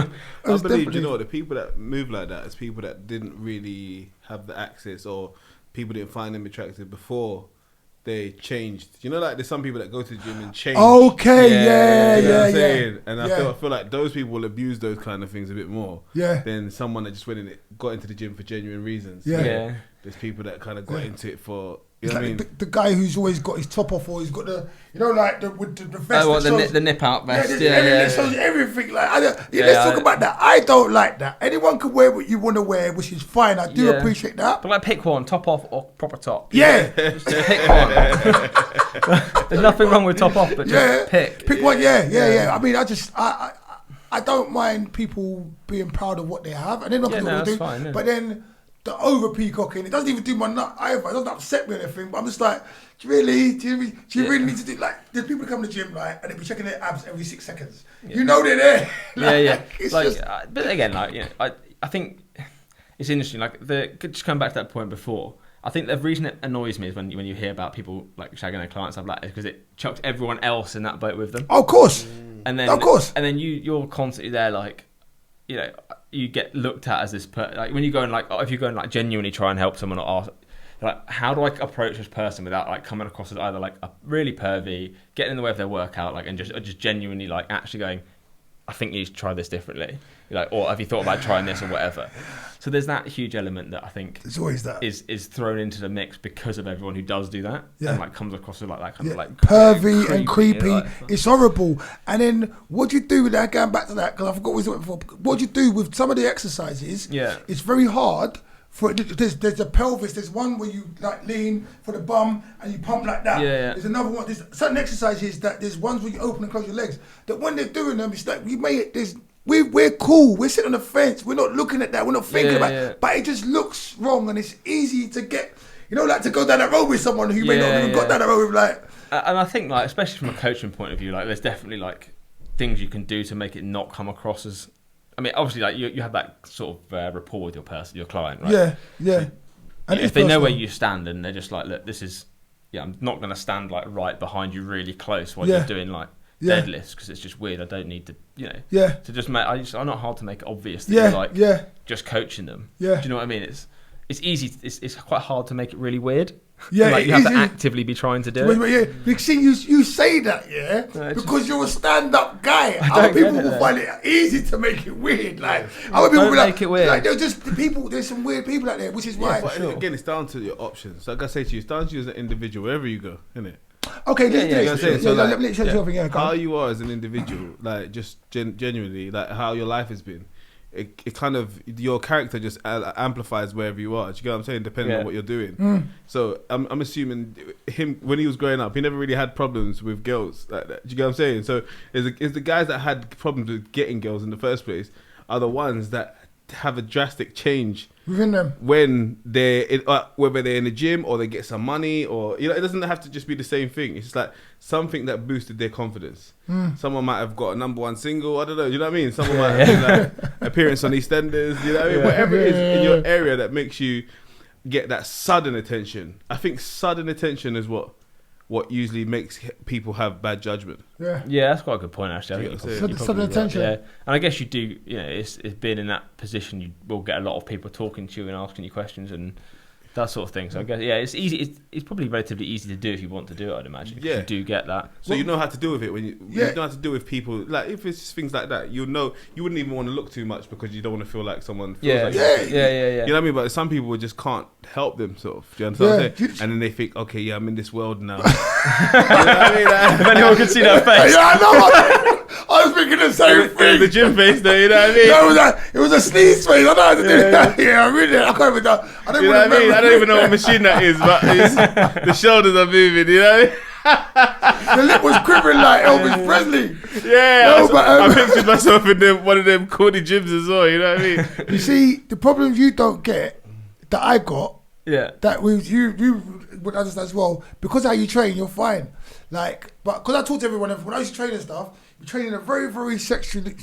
believe the people that move like that is people that didn't really have the access, or people didn't find them attractive before they changed. Like there's some people that go to the gym and change. Okay, yeah. And I feel like those people will abuse those kind of things a bit more than someone that just got into the gym for genuine reasons. Yeah. There's people that kind of got into it for, you know what I mean? The guy who's always got his top off, or he's got with the vest. The nip out vest. It shows everything. Let's talk about that. I don't like that. Anyone can wear what you want to wear, which is fine. I do appreciate that. But pick one, top off or proper top. Yeah. Just pick one. There's nothing wrong with top off, but just pick. Pick one, yeah. I mean, I don't mind people being proud of what they have, and they're not going to do. Fine, yeah. But then the over peacocking, it doesn't even do my nut either. It doesn't upset me or anything. But I'm just like, do you really need to do there's people that come to the gym and they be checking their abs every 6 seconds. Yeah. You know they're there. But again, I think it's interesting. Just coming back to that point before, I think the reason it annoys me is when you hear about people like shagging their clients and stuff like that, is because it chucked everyone else in that boat with them. Oh, of course. And then, you're constantly there, like, you know, you get looked at as this like when you go and like, if you go and like genuinely try and help someone or ask, like, how do I approach this person without like coming across as either like a really pervy, getting in the way of their workout, like, and just genuinely like actually going, I think you should try this differently, like, or have you thought about trying this or whatever. So there's that huge element that I think there's always that is thrown into the mix because of everyone who does do that, and like comes across as like that kind of like pervy and creepy. Like, it's horrible. And then what do you do with that? Going back to that, because I forgot what we talked before. What do you do with some of the exercises? Yeah, it's very hard. There's the pelvis. There's one where you like lean for the bum and you pump like that. Yeah. There's another one. There's certain exercises that there's ones where you open and close your legs. That when they're doing them, it's like we're cool. We're sitting on the fence. We're not looking at that. We're not thinking about it. But it just looks wrong, and it's easy to get, you know, like to go down that road with someone who may not have even got down that road with, like. And I think, like, especially from a coaching point of view, like, there's definitely like things you can do to make it not come across as. I mean, obviously, like you have that sort of rapport with your client, right? Yeah. So, and if they know where you stand, and they're just like, look, this is, I'm not going to stand like right behind you, really close while you're doing like deadlifts, because it's just weird. I don't need to, to just make. I'm not hard to make it obvious that you're like just coaching them. Do you know what I mean? It's easy. It's quite hard to make it really weird. Yeah, like you have to actively be trying to do it. Yeah, you see, you say that, because you're a stand-up guy. Other people will find it easy to make it weird. Like other people will make it weird. Like they're just people. There's some weird people out there, which is why. But again, it's down to your options. Like I say to you, it's down to you as an individual, wherever you go, isn't it? Okay, let me show you something. How you are as an individual, like just genuinely, like how your life has been. It kind of, your character just amplifies wherever you are. Do you get what I'm saying? Depending on what you're doing. So I'm assuming him, when he was growing up, he never really had problems with girls like that. Do you get what I'm saying? So is the guys that had problems with getting girls in the first place are the ones that have a drastic change within them when they're whether they're in the gym or they get some money, or it doesn't have to just be the same thing. It's just like something that boosted their confidence. Someone might have got a #1 single, I don't know, you know what I mean? Someone might have like appearance on EastEnders, you know what I mean? Whatever it is in your area that makes you get that sudden attention. I think sudden attention is what usually makes people have bad judgment. Yeah, that's quite a good point, actually. I think sudden attention. Right. Yeah, and I guess you do. It's being in that position, you will get a lot of people talking to you and asking you questions and that sort of thing. So I guess it's easy. It's probably relatively easy to do if you want to do it, I'd imagine. You do get that. So you know how to deal with it when you know how to deal with people. Like if it's things like that, you wouldn't even want to look too much because you don't want to feel like someone feels yeah. You know what I mean? But some people just can't help themselves. Do you understand what I'm saying? And then they think, okay, I'm in this world now. You know what I mean? If anyone could see that face. Yeah, I know. I was thinking the same thing. The gym face, though, you know what I mean? No, it was a sneeze face. I know how to do that. Yeah, I really. I can't even. I don't know what I mean? I don't even know what machine that is, but the shoulders are moving. You know what I mean? The lip was quivering like Elvis Presley. Yeah, I pictured myself in one of them corny gyms as well. You know what I mean? You see, the problems you don't get that I got. That you would understand as well, because how you train, you're fine. Like, but because I talk to everyone, when I used to train and stuff, you're training a very, very sexually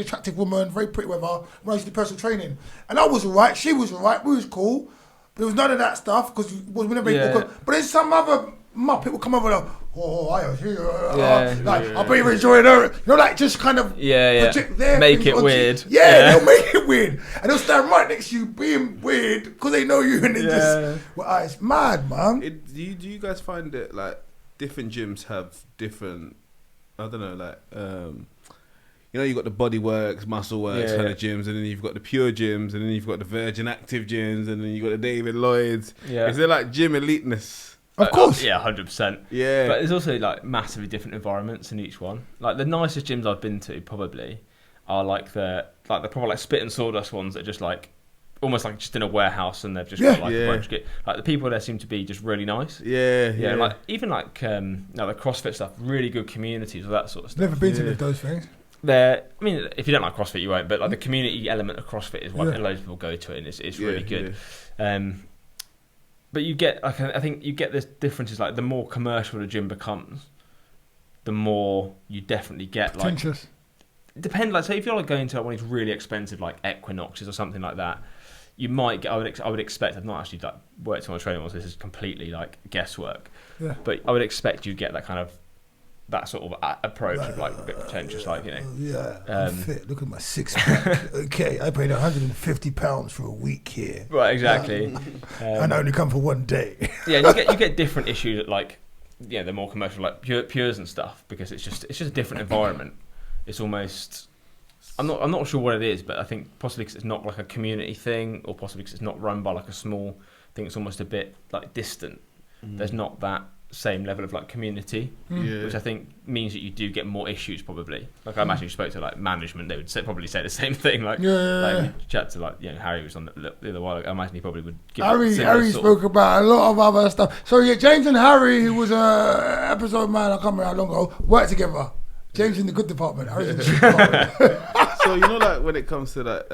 attractive woman, very pretty with her. When I used to do personal training, and I was alright, she was alright, we was cool, but there was none of that stuff because we never. But then some other muppet would come over like, I was here, I bet you're enjoying her. Like just kind of project their make it weird. They'll make it weird, and they'll stand right next to you being weird because they know you, and they just it's mad, man. Do you guys find that like different gyms have different? I don't know, like you've got the Body Works, Muscle Works kind of gyms, and then you've got the Pure gyms, and then you've got the Virgin Active gyms, and then you've got the David Lloyd's. Is there like gym eliteness? Of course. 100%. Yeah. But there's also like massively different environments in each one. Like the nicest gyms I've been to probably are like the proper like spit and sawdust ones that are just like almost like just in a warehouse, and they've just got like a bunch of like the people there seem to be just really nice. Yeah. Like even like the CrossFit stuff, really good communities, all that sort of stuff. Never been to those things. I mean, if you don't like CrossFit, you won't. But like the community element of CrossFit is one that loads of people go to it, and it's really good. But you get, I think you get this differences. Like the more commercial the gym becomes, the more you definitely get like. Pretentious. Depend, like say if you're like going to like one of these really expensive like Equinoxes or something like that, you might get. I would expect. I've not actually like worked on a training once. This is completely like guesswork. Yeah. But I would expect you get that kind of that sort of approach of like a bit pretentious, like Yeah, I'm fit. Look at my six pack. Okay, I paid £150 for a week here. Right, exactly. And I only come for one day. Yeah, and you get different issues at like the more commercial like pures and stuff, because it's just a different environment. It's almost. I'm not sure what it is, but I think possibly because it's not like a community thing, or possibly because it's not run by like a small thing. It's almost a bit like distant. There's not that same level of like community, which I think means that you do get more issues probably. Like I imagine you spoke to like management, they would probably say the same thing. Like, like you chat to like Harry was on the other while. I imagine he probably would give. Harry spoke about a lot of other stuff. So yeah, James and Harry, who was a episode man, I can't remember how long ago, worked together. James in the good department, Harry's in the shit department. So like when it comes to that,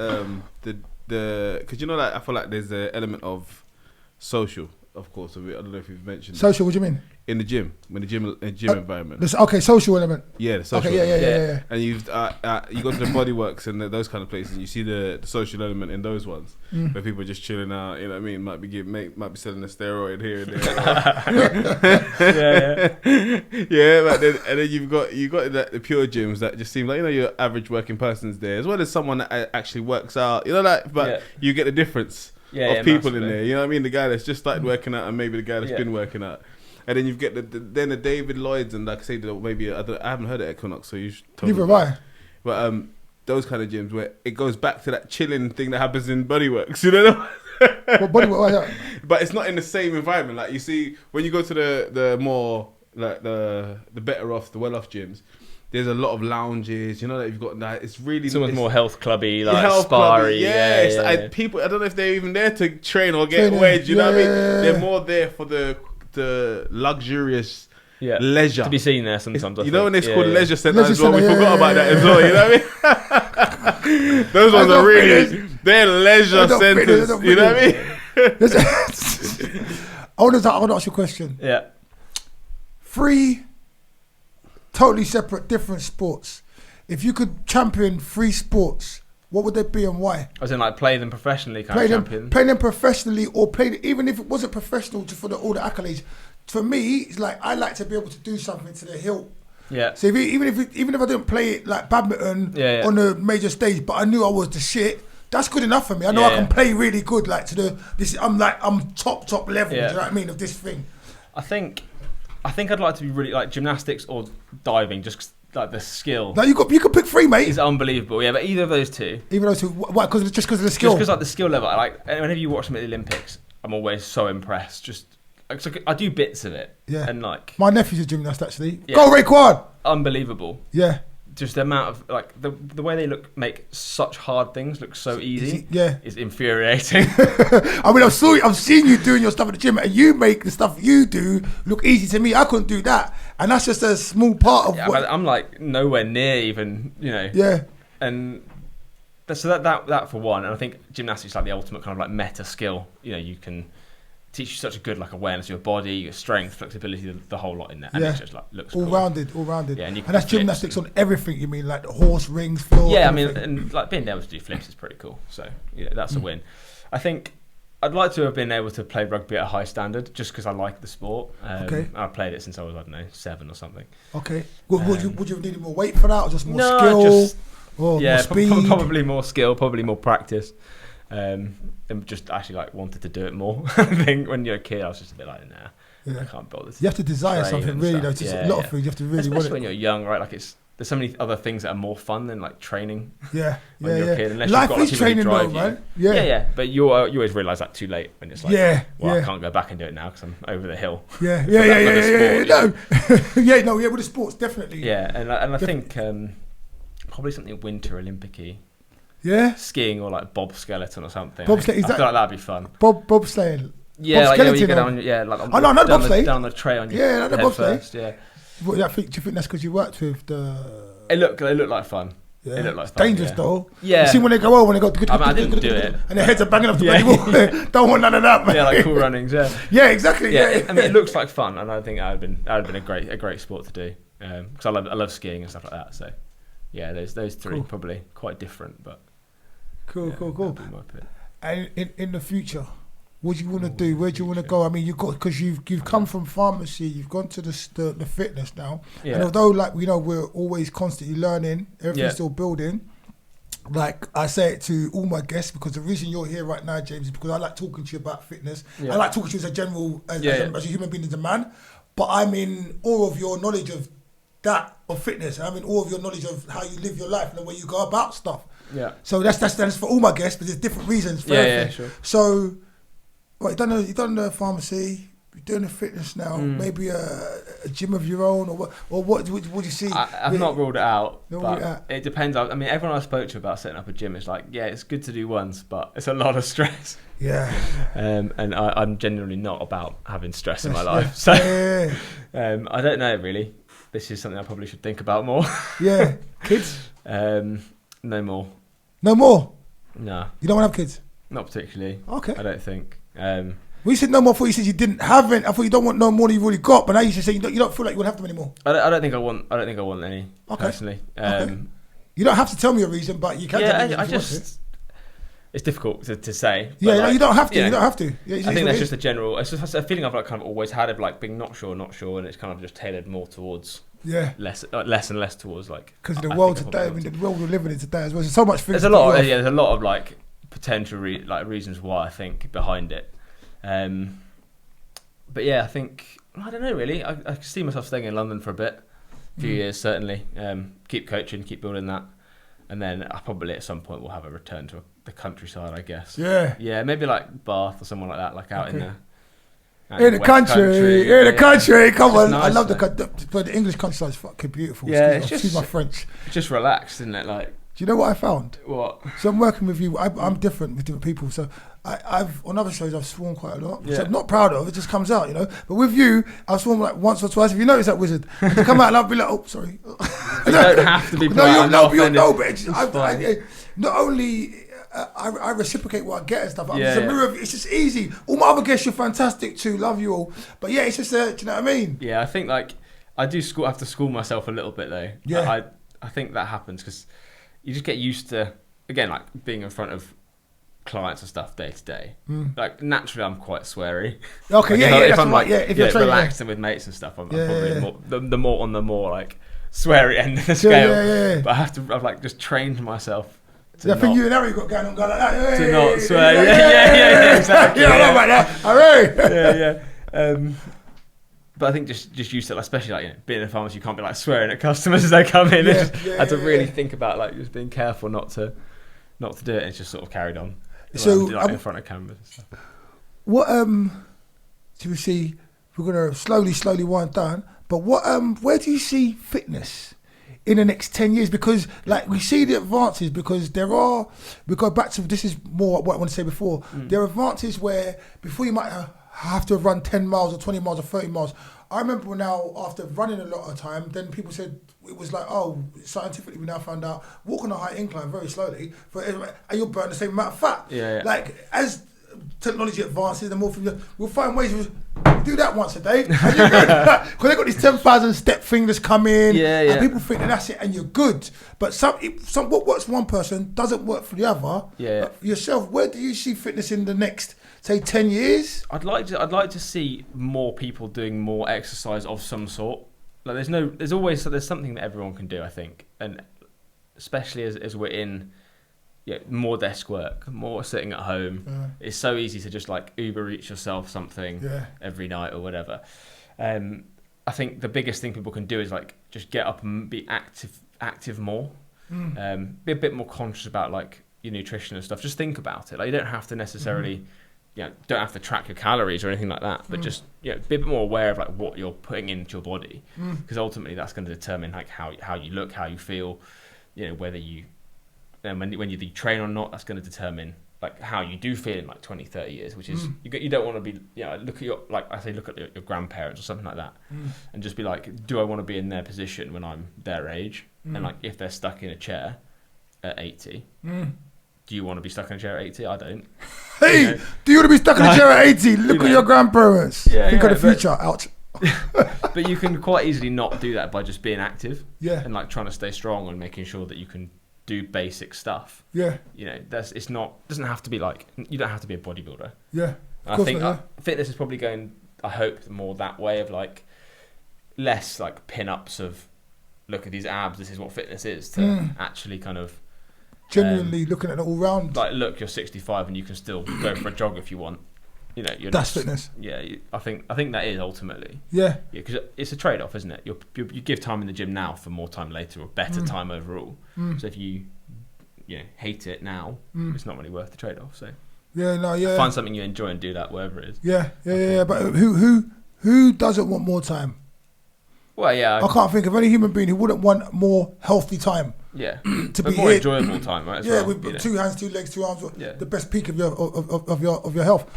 the because like I feel like there's an element of social, of course. I don't know if you've mentioned social. What do you mean? In the gym, environment. Social element. Yeah, the social. Okay, yeah. And you go to the bodyworks and those kind of places, and you see the social element in those ones, where people are just chilling out. You know what I mean? Might be selling a steroid here and there. Yeah. But then you got the pure gyms that just seem like your average working person's there, as well as someone that actually works out. But you get the difference of people in there. You know what I mean? The guy that's just started working out, and maybe the guy that's been working out. And then you get the David Lloyds, and like I say, maybe I haven't heard it at Equinox, so you should tell me. Neither have I. But those kind of gyms where it goes back to that chilling thing that happens in bodyworks, you know? What bodywork? But it's not in the same environment. Like you see when you go to the more like the better off, the well off gyms. There's a lot of lounges, that you've got that. It's really almost more health clubby, like sparry. Yeah. People, I don't know if they're even there to train or get wage. You know what I mean? They're more there for the luxurious leisure to be seen there sometimes. When it's called leisure centre as well, we forgot about that as well. You know what I mean? Those ones are really they're leisure centres. You know what I mean? I want to ask you a question. Yeah. 3 totally separate, different sports. If you could champion 3 sports, what would they be and why? As in, like, play them professionally, champion? Play them professionally, or even if it wasn't professional, just for all the accolades. For me, it's like I like to be able to do something to the hilt. Yeah. So even if I didn't play it like badminton on the major stage, but I knew I was the shit, that's good enough for me. I know I can play really good, like I'm top level. Do you know what I mean, of this thing? I think I'd like to be really like gymnastics or diving, just 'cause, like the skill. No, you could pick 3, mate. It's unbelievable. Yeah, but either of those two. Why? Because of the skill. Just because like the skill level. Whenever you watch them at the Olympics, I'm always so impressed. I do bits of it. Yeah. And like my nephew's a gymnast actually. Yeah. Go Raekwon. Unbelievable. Yeah. Just the amount of like the way they make such hard things look so easy. Yeah. Is infuriating. I mean, I've seen you doing your stuff at the gym, and you make the stuff you do look easy to me. I couldn't do that, and that's just a small part of what I'm like nowhere near even. Yeah. And so that for one, and I think gymnastics is like the ultimate kind of like meta skill. You can teach you such a good like awareness of your body, your strength, flexibility, the whole lot in there, and it just like looks all cool. rounded. Yeah, and that's gymnastics on everything. You mean like the horse rings, floor? Yeah, everything. I mean, and like being able to do flips is pretty cool. So that's a win. I think I'd like to have been able to play rugby at a high standard, just because I like the sport. Okay. I played it since I was 7 or something. Okay. Would you have needed more weight for that, or just more skill? More speed? Probably more skill, probably more practice. And just actually like wanted to do it more. I think when you're a kid, I was just a bit like, I can't build this. You have to desire something really, though. Just a lot of things you have to really especially want it. when you're young, right? Like there's so many other things that are more fun than like training. Yeah, when you're a kid, unless life you've got, is like, training, though, man. Yeah. But you always realise that too late when it's like, I can't go back and do it now because I'm over the hill. Yeah. No, with the sports definitely. Yeah, and I think probably something winter Olympic-y. Yeah, skiing or like bobskeleton or something. I feel like that'd be fun. Bobsleighing. Yeah, like you go down. Not bobsleigh. Down the tray on your head first. Yeah. Do you think that's because you worked with the? It looked like fun. Yeah. It looked like it's fun, dangerous though. Yeah. You see when they go over, when they go. I didn't do it. And their heads are banging off the bloody wall. Don't want none of that, man. Yeah, like cool runnings. Yeah. Yeah, exactly. Yeah. I mean, it looks like fun, and I think that would have been a great sport to do. Because I love skiing and stuff like that. So, yeah, those 3 probably quite different, but. Cool. And in the future, what do you want to do? Where do you want to go? I mean, you've come from pharmacy, you've gone to the fitness now, and although like we know we're always constantly learning, everything's still building. Like I say it to all my guests, because the reason you're here right now, James, is because I like talking to you about fitness. I like talking to you as a general, as a human being, as a man. But I'm in awe of your knowledge of fitness. I'm in awe of your knowledge of how you live your life and the way you go about stuff. Yeah. So that's for all my guests, but there's different reasons for everything. Sure. So, you've done the pharmacy. You're doing the fitness now. Maybe a gym of your own, or what do you see? I've not ruled it out, but it depends. I mean, everyone I spoke to about setting up a gym is like, yeah, it's good to do once, but it's a lot of stress. Yeah. And I'm genuinely not about having stress in my life. So I don't know, really. This is something I probably should think about more. Yeah. Kids? No more. No more? No. You don't want to have kids? Not particularly. Okay. I don't think. Well, you said no more. I thought you said you didn't have it. I thought you don't want no more than you've already got. But now you just say you don't feel like you want to have them anymore. I don't think I want any. Okay. Personally. You don't have to tell me a reason, but you can. Yeah, I just. It's difficult to say. Yeah, no, you don't have to. You don't have to. Yeah, I think that's just a general. It's just a feeling I've like kind of always had of like being not sure, and it's kind of just tailored more towards. Yeah. Less and less towards like. Because the world today, the world we're living in today as well. There's so much. There's a lot. There's a lot of like potential reasons why I think behind it. But yeah, I think I don't know really. I can see myself staying in London for a few years certainly. Keep coaching, keep building that, and then I probably at some point will have a return to the countryside, I guess. Yeah, maybe like Bath or somewhere like that, like out in the country. Come on, nice, I love the English countryside is fucking beautiful. Yeah, excuse my French. It's just relaxed, isn't it? Like, do you know what I found? What? So I'm working with you. I'm different with different people. So I've on other shows I've sworn quite a lot, which I'm not proud of. It just comes out, you know. But with you, I've sworn like once or twice. If you notice that, wizard, to come out and I'll be like, oh, sorry. You don't have to be proud. But not only. I reciprocate what I get and stuff. It's a mirror. It's just easy. All my other guests, you're fantastic too. Love you all. But yeah, it's just do you know what I mean? Yeah, I think like I do have to school myself a little bit though. Yeah, I think that happens because you just get used to again like being in front of clients and stuff day to day. Like naturally, I'm quite sweary. Okay, like, if I'm like if you're relaxing with mates and stuff, I'm probably more the more like sweary end of the scale. But I've like just trained myself. I think you and Harry got going like that. To not swear. Yeah, exactly. I love that. Harry. But I think just used to, especially like being in a pharmacy, you can't be like swearing at customers as they come in. I had to really think about like just being careful not to do it. It's just sort of carried on. So in front of cameras and stuff. What do we see? We're gonna slowly wind down. But where do you see fitness in the next 10 years? Because like we see the advances, because we go back to, this is more what I want to say before, there are advances where before you might have to run 10 miles or 20 miles or 30 miles. I remember now after running a lot of time, then people said, it was like, oh, scientifically we now found out walking a high incline very slowly, and you'll burn the same amount of fat. Like as technology advances, the more we'll find ways to do that once a day. Because they've got these 10,000 step thing that's come in, and people think that that's it, and you're good. But what works for one person doesn't work for the other. Yourself, where do you see fitness in the next, say, 10 years? I'd like to see more people doing more exercise of some sort. Like there's something that everyone can do, I think, and especially as we're in. More desk work, more sitting at home. It's so easy to just like Uber Eats yourself something every night or whatever. I think the biggest thing people can do is like just get up and be active more. Be a bit more conscious about like your nutrition and stuff. Just think about it. Like you don't have to necessarily, don't have to track your calories or anything like that. But just be a bit more aware of like what you're putting into your body, because ultimately that's going to determine like how you look, how you feel. Whether you. And when you train or not, that's going to determine like how you do feel in like 20, 30 years, which is you don't want to be look at your grandparents or something like that, and just be like, do I want to be in their position when I'm their age? And like if they're stuck in a chair at 80, do you want to be stuck in a chair at 80? I don't. Hey, do you want to be stuck in a chair at 80? Look at your grandparents. Think of the future. Ouch. But you can quite easily not do that by just being active. Yeah. And like trying to stay strong and making sure that you can do basic stuff. Yeah. You know, doesn't have to be like, you don't have to be a bodybuilder. Yeah. I think fitness is probably going, I hope, more that way of like less like pin-ups of look at these abs, this is what fitness is, to actually kind of genuinely looking at it all round. Like, look, you're 65 and you can still go for a jog if you want. You know, that's fitness. Yeah, I think that is ultimately. Yeah. Yeah, because it's a trade-off, isn't it? You give time in the gym now for more time later, or better time overall. So if you hate it now, it's not really worth the trade-off. So find something you enjoy and do that, wherever it is. Yeah. But who doesn't want more time? Well, yeah, I can't think of any human being who wouldn't want more healthy time. Yeah, to but be more enjoyable time, right? With 2 hands, 2 legs, 2 arms, the best peak of your health.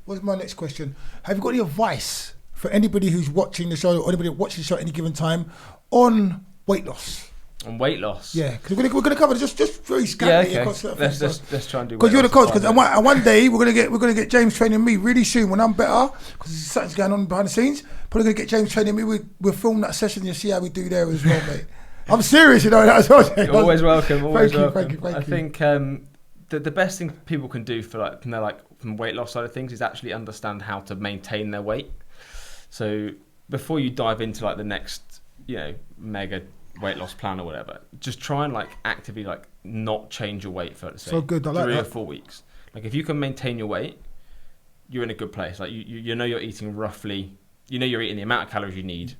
What's my next question? Have you got any advice for anybody who's watching the show, or anybody watching the show at any given time, on weight loss? On weight loss, yeah, because we're gonna cover just very scantily. Yeah, okay. Let's try and do. Because you're the coach. Because one day we're gonna get James training me really soon when I'm better. Because something's going on behind the scenes. Probably gonna get James training me. We'll film that session. You see how we do there as well, mate. I'm serious, you know. That's what you're always welcome. Always Thank you. I think the best thing people can do for from weight loss side of things is actually understand how to maintain their weight. So before you dive into like the next mega weight loss plan or whatever, just try and actively not change your weight for, let's say, so good. I like 3 that. or 4 weeks. Like if you can maintain your weight, you're in a good place. Like you know you're eating roughly, you're eating the amount of calories you need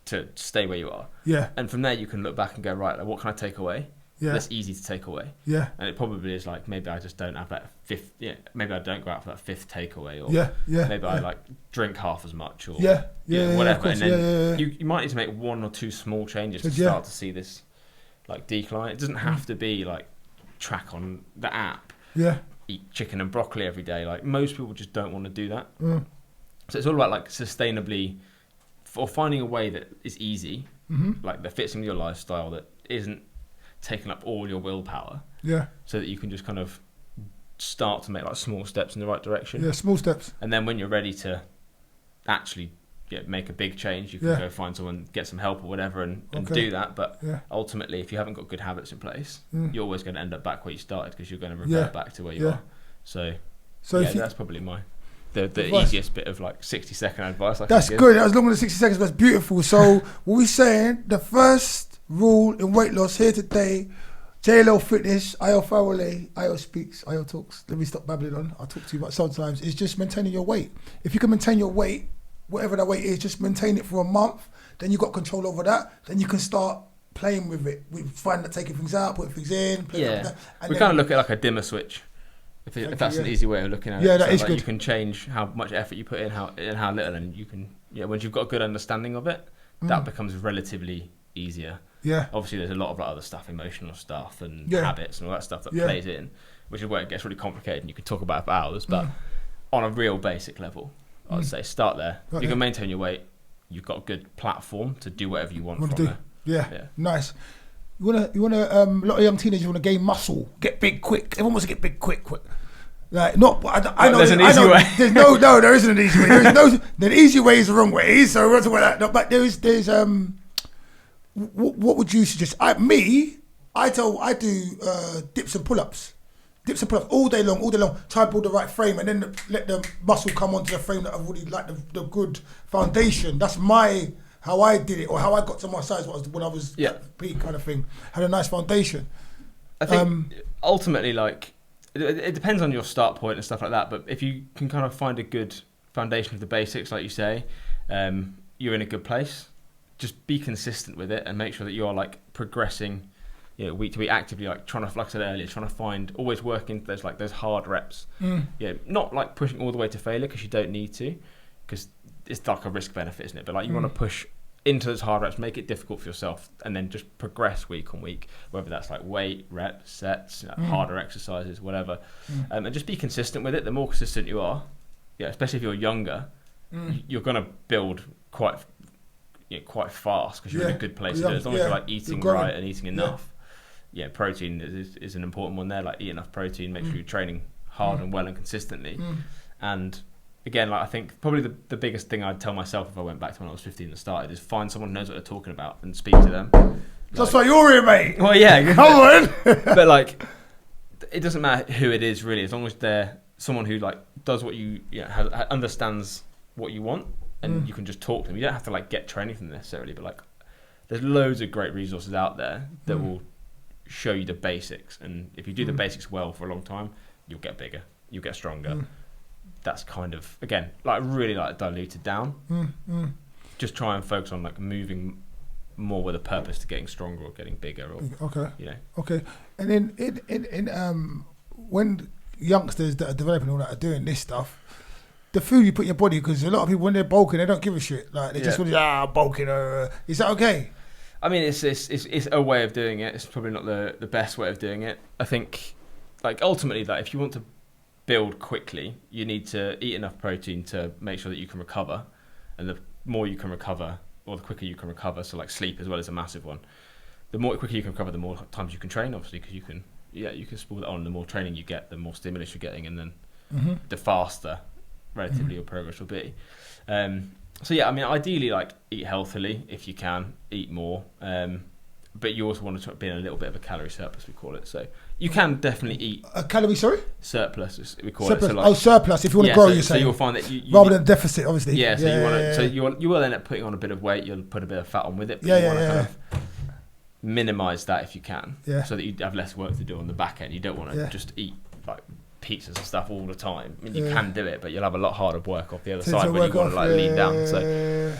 to stay where you are. Yeah. And from there you can look back and go, right, what can I take away? Yeah. That's easy to take away. Yeah. And it probably is maybe I just don't have that fifth. Yeah. Maybe I don't go out for that 5th takeaway, or maybe I drink half as much, or whatever. And then you might need to make 1 or 2 small changes to start to see this decline. It doesn't have to be track on the app. Yeah. Eat chicken and broccoli every day. Most people just don't want to do that. So it's all about sustainably, or finding a way that is easy, that fits in your lifestyle, that isn't taking up all your willpower, so that you can just kind of start to make small steps in the right direction. Small steps. And then when you're ready to actually make a big change, you can go find someone, get some help or whatever, and do that. But ultimately, if you haven't got good habits in place, you're always going to end up back where you started, because you're going to revert back to where you are. So that's probably the easiest bit of 60-second advice. That's good. That was longer than 60 seconds. That's beautiful. So what we're saying, the first rule in weight loss here today, JLL Fitness, IO Fawole, IO Speaks, IO Talks. Let me stop babbling on. I talk too much sometimes. It's just maintaining your weight. If you can maintain your weight, whatever that weight is, just maintain it for a month. Then you've got control over that. Then you can start playing with it. We find that taking things out, putting things in. We kind of look at a dimmer switch. If that's an easy way of looking at it. Yeah, that is good. You can change how much effort you put in, how little, and you can, once you've got a good understanding of it, that becomes relatively easier. Yeah. Obviously, there's a lot of other stuff, emotional stuff and habits and all that stuff that plays in, which is where it gets really complicated, and you can talk about it for hours. But on a real basic level, I'd say start there. If you can maintain your weight, you've got a good platform to do whatever you want from there. Yeah. Nice. You wanna a lot of young teenagers want to gain muscle, get big quick. Everyone wants to get big quick. I know there's an easy way. There's no, there isn't an easy way. The easy way is the wrong way. So we're not talking about that. No, but there's what would you suggest? I do dips and pull-ups all day long. Try to build the right frame, and then let the muscle come onto the frame that I've already the good foundation. That's how I did it, or how I got to my size when I was peak kind of thing. Had a nice foundation. I think ultimately, it depends on your start point and stuff like that. But if you can kind of find a good foundation of the basics, like you say, you're in a good place. Just be consistent with it and make sure that you are progressing, week to week, actively trying to, like I said earlier, trying to always work into those hard reps. Not pushing all the way to failure, because you don't need to, because it's a risk benefit, isn't it? But you want to push into those hard reps, make it difficult for yourself, and then just progress week on week, whether that's weight, reps, sets, harder exercises, whatever, and just be consistent with it. The more consistent you are, especially if you're younger, you're going to build quite fast, because you're in a good place to do it. As long as you're eating right and eating enough. Protein is an important one there. Eat enough protein, make sure you're training hard and well and consistently. And again, I think probably the biggest thing I'd tell myself if I went back to when I was 15 and started is find someone who knows what they're talking about and speak to them. That's why you're here, mate. Well, yeah. Come on. But like, it doesn't matter who it is really, as long as they're someone who like does what you understands what you want, and you can just talk to them. You don't have to like get training from them necessarily, but like, there's loads of great resources out there that will show you the basics, and if you do the basics well for a long time, you'll get bigger, you'll get stronger. That's kind of, again, like really like diluted down. Just try and focus on like moving more with a purpose to getting stronger or getting bigger, or Okay. And then in when youngsters that are developing all that are doing this stuff, the food you put in your body, because a lot of people when they're bulking they don't give a shit, like they just want to bulking. Is that okay? I mean, it's a way of doing it. It's probably not the best way of doing it. I think, like, ultimately, like, if you want to build quickly, you need to eat enough protein to make sure that you can recover. And the more you can recover, or the quicker you can recover, so like sleep as well is a massive one. The more quicker you can recover, the more times you can train, obviously, because you can spool that on. The more training you get, the more stimulus you're getting, and then the faster, relatively, your progress will be. So yeah, I mean, ideally, like, eat healthily if you can, eat more, but you also want to be in a little bit of a calorie surplus, we call it. So you can definitely eat a calorie, surplus, we call surplus. it. So like, surplus. If you want to grow, you're saying. So you'll find that you rather than deficit, obviously. Yeah. So you want to. So you will end up putting on a bit of weight. You'll put a bit of fat on with it. But you want to kind of minimize that if you can, so that you have less work to do on the back end. You don't want to just eat like pizzas and stuff all the time. I mean, you can do it, but you'll have a lot harder work off the other side when you want to like lean down. So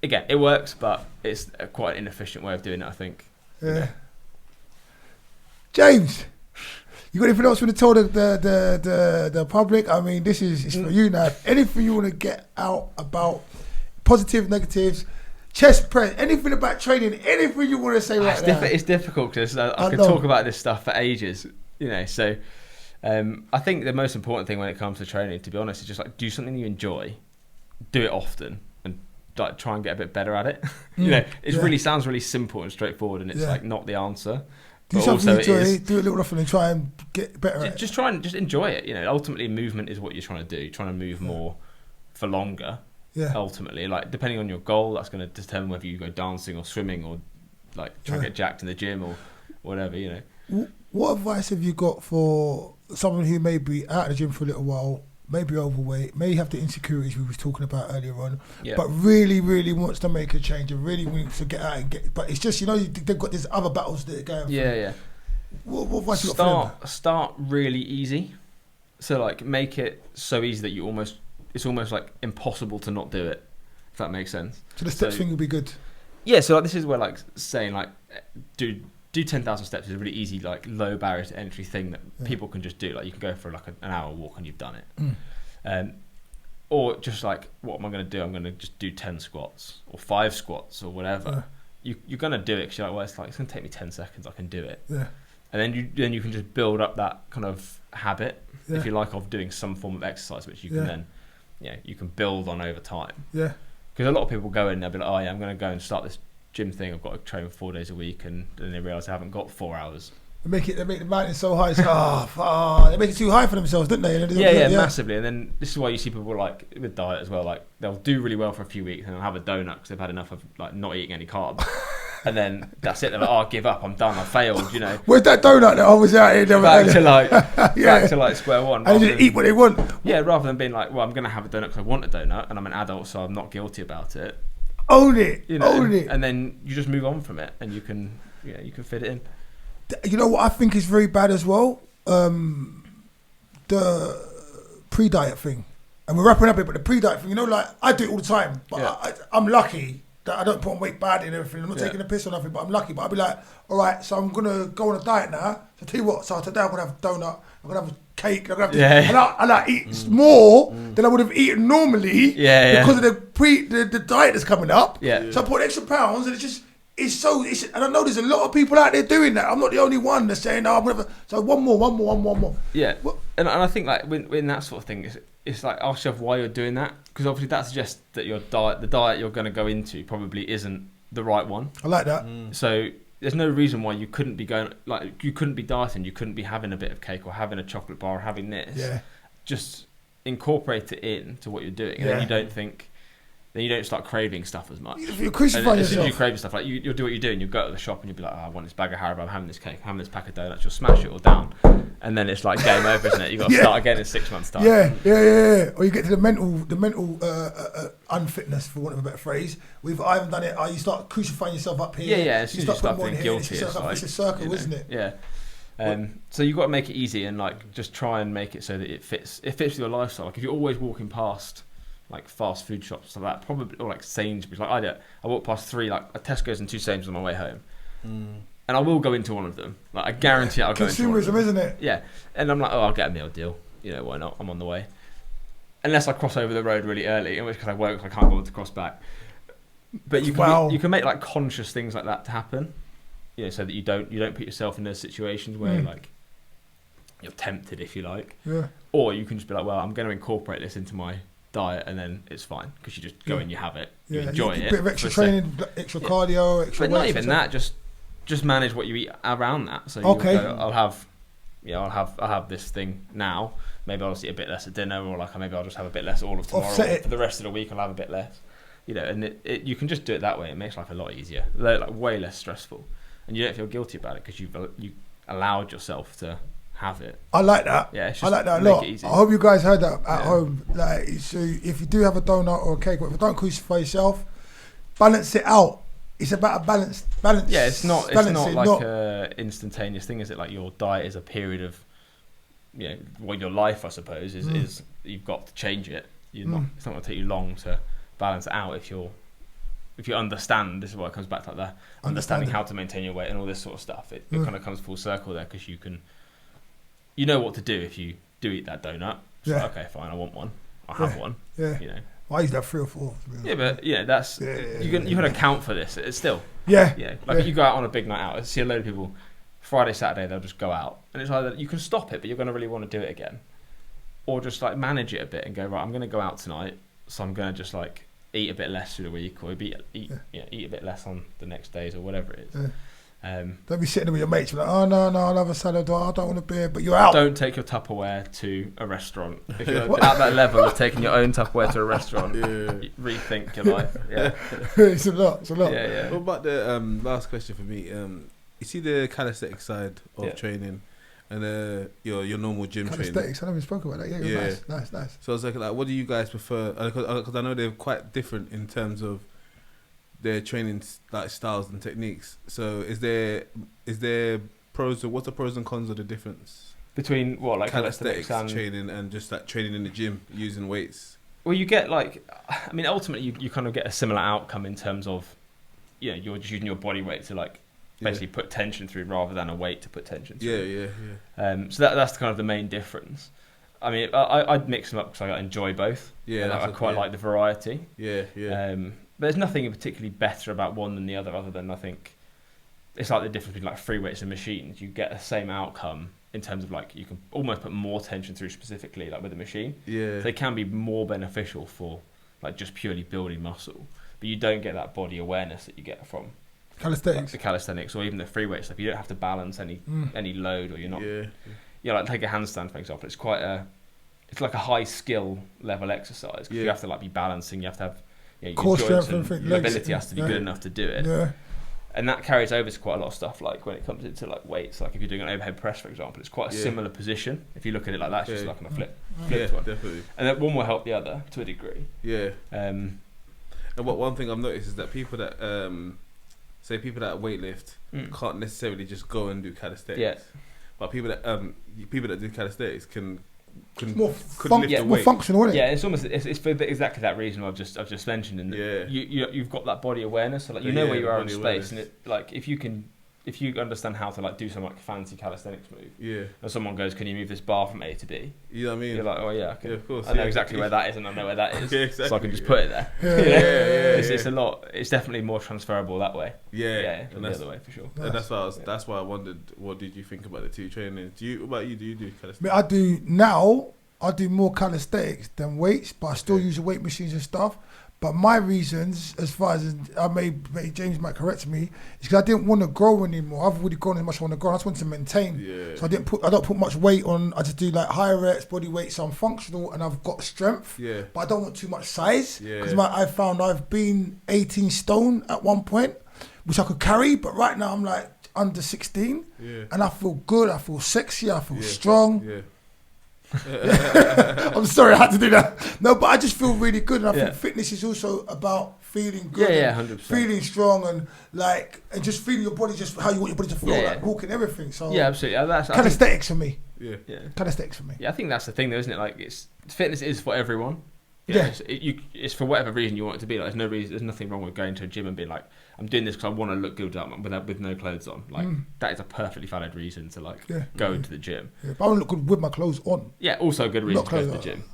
again, it works, but it's quite an inefficient way of doing it, I think. Yeah. James, you got anything else you want to tell the public? I mean, this is for you now. Anything you want to get out about positive, negatives, chest press, anything about training, anything you want to say right now? It's difficult because I could talk about this stuff for ages, so I think the most important thing when it comes to training, to be honest, is just like do something you enjoy, do it often, and like try and get a bit better at it. It really sounds really simple and straightforward, and it's like not the answer. Do something you enjoy, do it a little often, and try and get better at it. Just try and just enjoy it. Ultimately, movement is what you're trying to do. You're trying to move more for longer. Yeah. Ultimately, like depending on your goal, that's going to determine whether you go dancing or swimming or like try and get jacked in the gym or whatever. What advice have you got for someone who may be out of the gym for a little while, may be overweight, may have the insecurities we was talking about earlier on, but really, really wants to make a change and really wants to get out and get, but it's just, they've got these other battles that are going through. Yeah. What advice you got for them? Start really easy. So like make it so easy that it's almost like impossible to not do it, if that makes sense. So the steps thing will be good. Yeah, so like this is where like saying like do 10,000 steps is a really easy, like low barrier to entry thing that people can just do. Like you can go for like an hour walk and you've done it. Or just like, what am I going to do? I'm going to just do 10 squats or 5 squats or whatever. You're going to do it because you're like, well, it's going to take me 10 seconds. I can do it. Yeah. And then you can just build up that kind of habit, if you like, of doing some form of exercise, which you can then, you can build on over time. Yeah. Because a lot of people go in and they'll be like, oh yeah, I'm going to go and start this gym thing. I've got to train 4 days a week, and then they realise they haven't got 4 hours. They make the mountain so high. They make it too high for themselves, don't they? Yeah, massively. And then this is why you see people like with diet as well. Like they'll do really well for a few weeks and they'll have a donut because they've had enough of like not eating any carbs. And then that's it. They're like, "Oh, I give up. I'm done. I failed." Where's that donut that I was out here? Back to like square one. And just eat what they want. Yeah, rather than being like, "Well, I'm going to have a donut because I want a donut, and I'm an adult, so I'm not guilty about it." Own it. Own it. And then you just move on from it, and you can fit it in. You know what I think is very bad as well? The pre-diet thing. And we're wrapping up it, but the pre-diet thing, like I do it all the time, but I'm lucky that I don't put on weight bad and everything. I'm not taking a piss or nothing, but I'm lucky. But I'll be like, all right, so I'm going to go on a diet now. So tell you what, so today I'm going to have a donut, I'm going to have a cake, I'm going to have and I eat more than I would have eaten normally because of the diet that's coming up. Yeah. So I put extra pounds and and I know there's a lot of people out there doing that. I'm not the only one that's saying, no, I'm going to so one more. Yeah. And I think like when that sort of thing, it's like ask yourself why you're doing that, because obviously that suggests that the diet you're going to go into probably isn't the right one. I like that. So there's no reason why you couldn't be going, like you couldn't be dieting, you couldn't be having a bit of cake or having a chocolate bar or having this. Yeah. Just incorporate it into what you're doing, and then you don't think then you don't start craving stuff as much. You're crucifying as soon as you yourself. crave stuff, like you'll do what you do, and you'll go to the shop and you'll be like, oh, I want this bag of Haribo, I'm having this cake, I'm having this pack of donuts. You'll smash it all down, and then it's like game over, isn't it? You've got to start again in 6 months' time. Yeah. Or you get to the mental unfitness, for want of a better phrase. I haven't done it. You start crucifying yourself up here. Yeah. As soon as you start feeling guilty, it's a circle, isn't it? Yeah. So you've got to make it easy and like just try and make it so that it fits with your lifestyle. Like if you're always walking past like fast food shops like that, probably, or like Sainsbury's. Like I walk past 3 like a Tesco's and 2 Sainsbury's on my way home, and I will go into one of them. Like I guarantee I'll go into one of them. Consumerism, isn't it? Yeah, and I'm like, oh, I'll get a meal deal. You know, why not? I'm on the way. Unless I cross over the road really early, in which case I won't. I can't go on to cross back. But you can make like conscious things like that to happen. You know, so that you don't put yourself in those situations where like you're tempted, if you like. Yeah. Or you can just be like, well, I'm going to incorporate this into my diet, and then it's fine because you just go and you have it, you enjoy it. A bit of extra training, extra cardio, extra. But not even that. Just manage what you eat around that. So I'll have this thing now. Maybe I'll just eat a bit less at dinner, or like maybe I'll just have a bit less all of tomorrow. For the rest of the week, I'll have a bit less. You know, and you can just do it that way. It makes life a lot easier, like way less stressful, and you don't feel guilty about it because you allowed yourself to have it. I like that. Yeah, I like that a lot. I hope you guys heard that at home. Like, so if you do have a donut or a cake, whatever, don't crucify yourself. Balance it out. It's about a balance. Yeah, it's not like a instantaneous thing, is it? Like your diet is a period of, your life, I suppose, is you've got to change it. It's not going to take you long to balance it out if you understand. This is why it comes back to like that, understanding how to maintain your weight and all this sort of stuff. It kind of comes full circle there, because you know what to do if you do eat that donut. Like, okay, fine, I want one. I'll have one. Yeah. I used to have 3 or 4. Yeah, but that's you can account for this. It's still like if you go out on a big night out, I see a load of people Friday, Saturday, they'll just go out, and it's either you can stop it, but you're going to really want to do it again, or just like manage it a bit and go, right, I'm going to go out tonight, so I'm going to just like eat a bit less through the week, or eat a bit less on the next days, or whatever it is. Don't be sitting there with your mates like, oh no, I'll have a salad, or I don't want a beer, but you're out. Don't take your Tupperware to a restaurant. If you're at that level of taking your own Tupperware to a restaurant, rethink your life. Yeah. It's a lot. Yeah. What about the last question for me? You see the calisthenics side of training, and your normal gym training. Calisthenics, I never spoke about that. Yeah. Nice. So I was like, what do you guys prefer? Because I know they're quite different in terms of their training like styles and techniques. So is there pros? What's the pros and cons of the difference between what, like calisthenics and training and just like training in the gym using weights? Well, you get ultimately you kind of get a similar outcome in terms of, you're just using your body weight to like basically put tension through rather than a weight to put tension through. So that's kind of the main difference. I mean, I'd mix them up because I enjoy both. I quite like the variety. But there's nothing particularly better about one than the other than I think it's like the difference between like free weights and machines. You get the same outcome in terms of like you can almost put more tension through specifically like with a machine. So they can be more beneficial for like just purely building muscle, but you don't get that body awareness that you get from calisthenics, like the calisthenics or even the free weight stuff. You don't have to balance any load, or you're not. Like take a handstand for example. It's like a high skill level exercise because you have to like be balancing. You have to have core strength and your ability has to be good enough to do it. And that carries over to quite a lot of stuff, like when it comes into like weights. Like if you're doing an overhead press, for example, it's quite a similar position. If you look at it like that, it's just like on a flip one. Definitely. And then one will help the other to a degree. And one thing I've noticed is that people that people that weightlift can't necessarily just go and do calisthenics. But people that do calisthenics can more functional, isn't it? It's almost it's for exactly that reason I've just mentioned. And you've got that body awareness, so like you know where you are in space, and it like if you understand how to like do some like fancy calisthenics move, and someone goes, "Can you move this bar from A to B?" You know what I mean? You're like, "Oh yeah, of course. I know exactly where that is, and I know where that is, exactly. So I can just put it there." It's a lot. It's definitely more transferable that way. And the other way for sure. And that's why I wondered, what did you think about the two training? Do you do calisthenics? I do more calisthenics than weights, but I still use the weight machines and stuff. But my reasons, as far as James might correct me, is because I didn't want to grow anymore. I've already grown as much as I want to grow. I just wanted to maintain. Yeah. So I don't put much weight on. I just do like higher reps, body weight. So I'm functional and I've got strength. Yeah. But I don't want too much size. Yeah. Because I found I've been 18 stone at one point, which I could carry. But right now I'm like under 16. Yeah. And I feel good. I feel sexy. I feel strong. Yeah. I'm sorry I had to do that. No, but I just feel really good, and I think fitness is also about feeling good, 100%. feeling strong, and just feeling your body just how you want your body to feel, like walking, everything. So absolutely. Calisthenics for me. Yeah. Calisthenics for me. Yeah, I think that's the thing, though, isn't it? Like, fitness is for everyone. Yeah. It's for whatever reason you want it to be. Like, there's nothing wrong with going to a gym and being like, I'm doing this because I want to look good with no clothes on. Like, that is a perfectly valid reason to go to the gym. Yeah, but I want to look good with my clothes on. Yeah, also a good reason to go to the gym.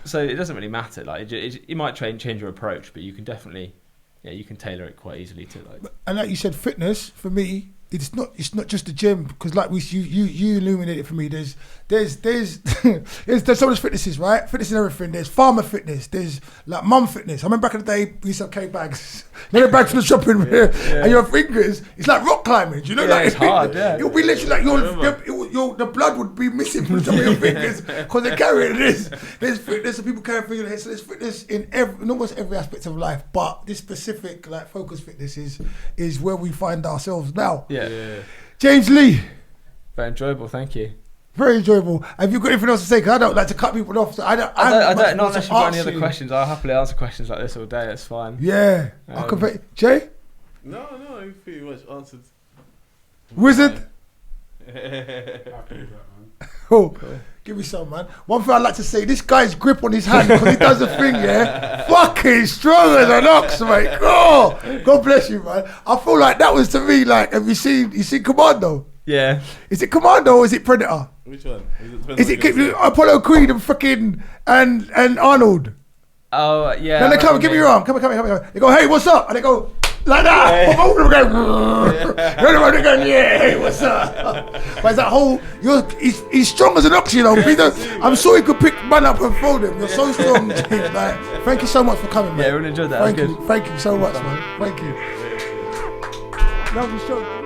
So it doesn't really matter. Like, you might change your approach, but you can definitely, you can tailor it quite easily to like. And like you said, fitness for me. It's not just the gym, because like you illuminated for me. There's so much fitnesses, right? Fitness and everything. There's farmer fitness. There's like mum fitness. I remember back in the day we used to have K bags. You know, bags from the shopping, and your fingers. It's like rock climbing. Do you know? Like it's hard. Yeah, it'll be literally like the blood would be missing from some of your fingers because they're carrying this. There's fitness, and people carry fingers. So there's fitness in almost every aspect of life. But this specific like focus fitness is where we find ourselves now. Yeah. James Lee. Very enjoyable, thank you. Very enjoyable. Have you got anything else to say? Because I don't like to cut people off. So I don't. Not unless you've got any other questions. I'll happily answer questions like this all day. It's fine. Yeah. I can. Jay? No, you pretty much answered. Wizard? Cool. Give me some, man. One thing I'd like to say, this guy's grip on his hand, because he does the thing, fucking strong as an ox, mate. Oh, God bless you, man. I feel like that was to me, like, have you seen Commando? Yeah. Is it Commando or is it Predator? Which one? Is it Apollo Creed and fucking and Arnold? Oh, yeah. Then they come, give me your arm. Come on. They go, hey, what's up? And they go, like that. Yeah. Both of them go, they're going, yeah, hey, what's up? But it's that whole, he's strong as an ox, you know. I'm sure he could pick man up and throw them. You're so strong, James. Like, thank you so much for coming, man. Yeah, I really enjoyed that. Thank you so much, man. Thank you. Lovely show.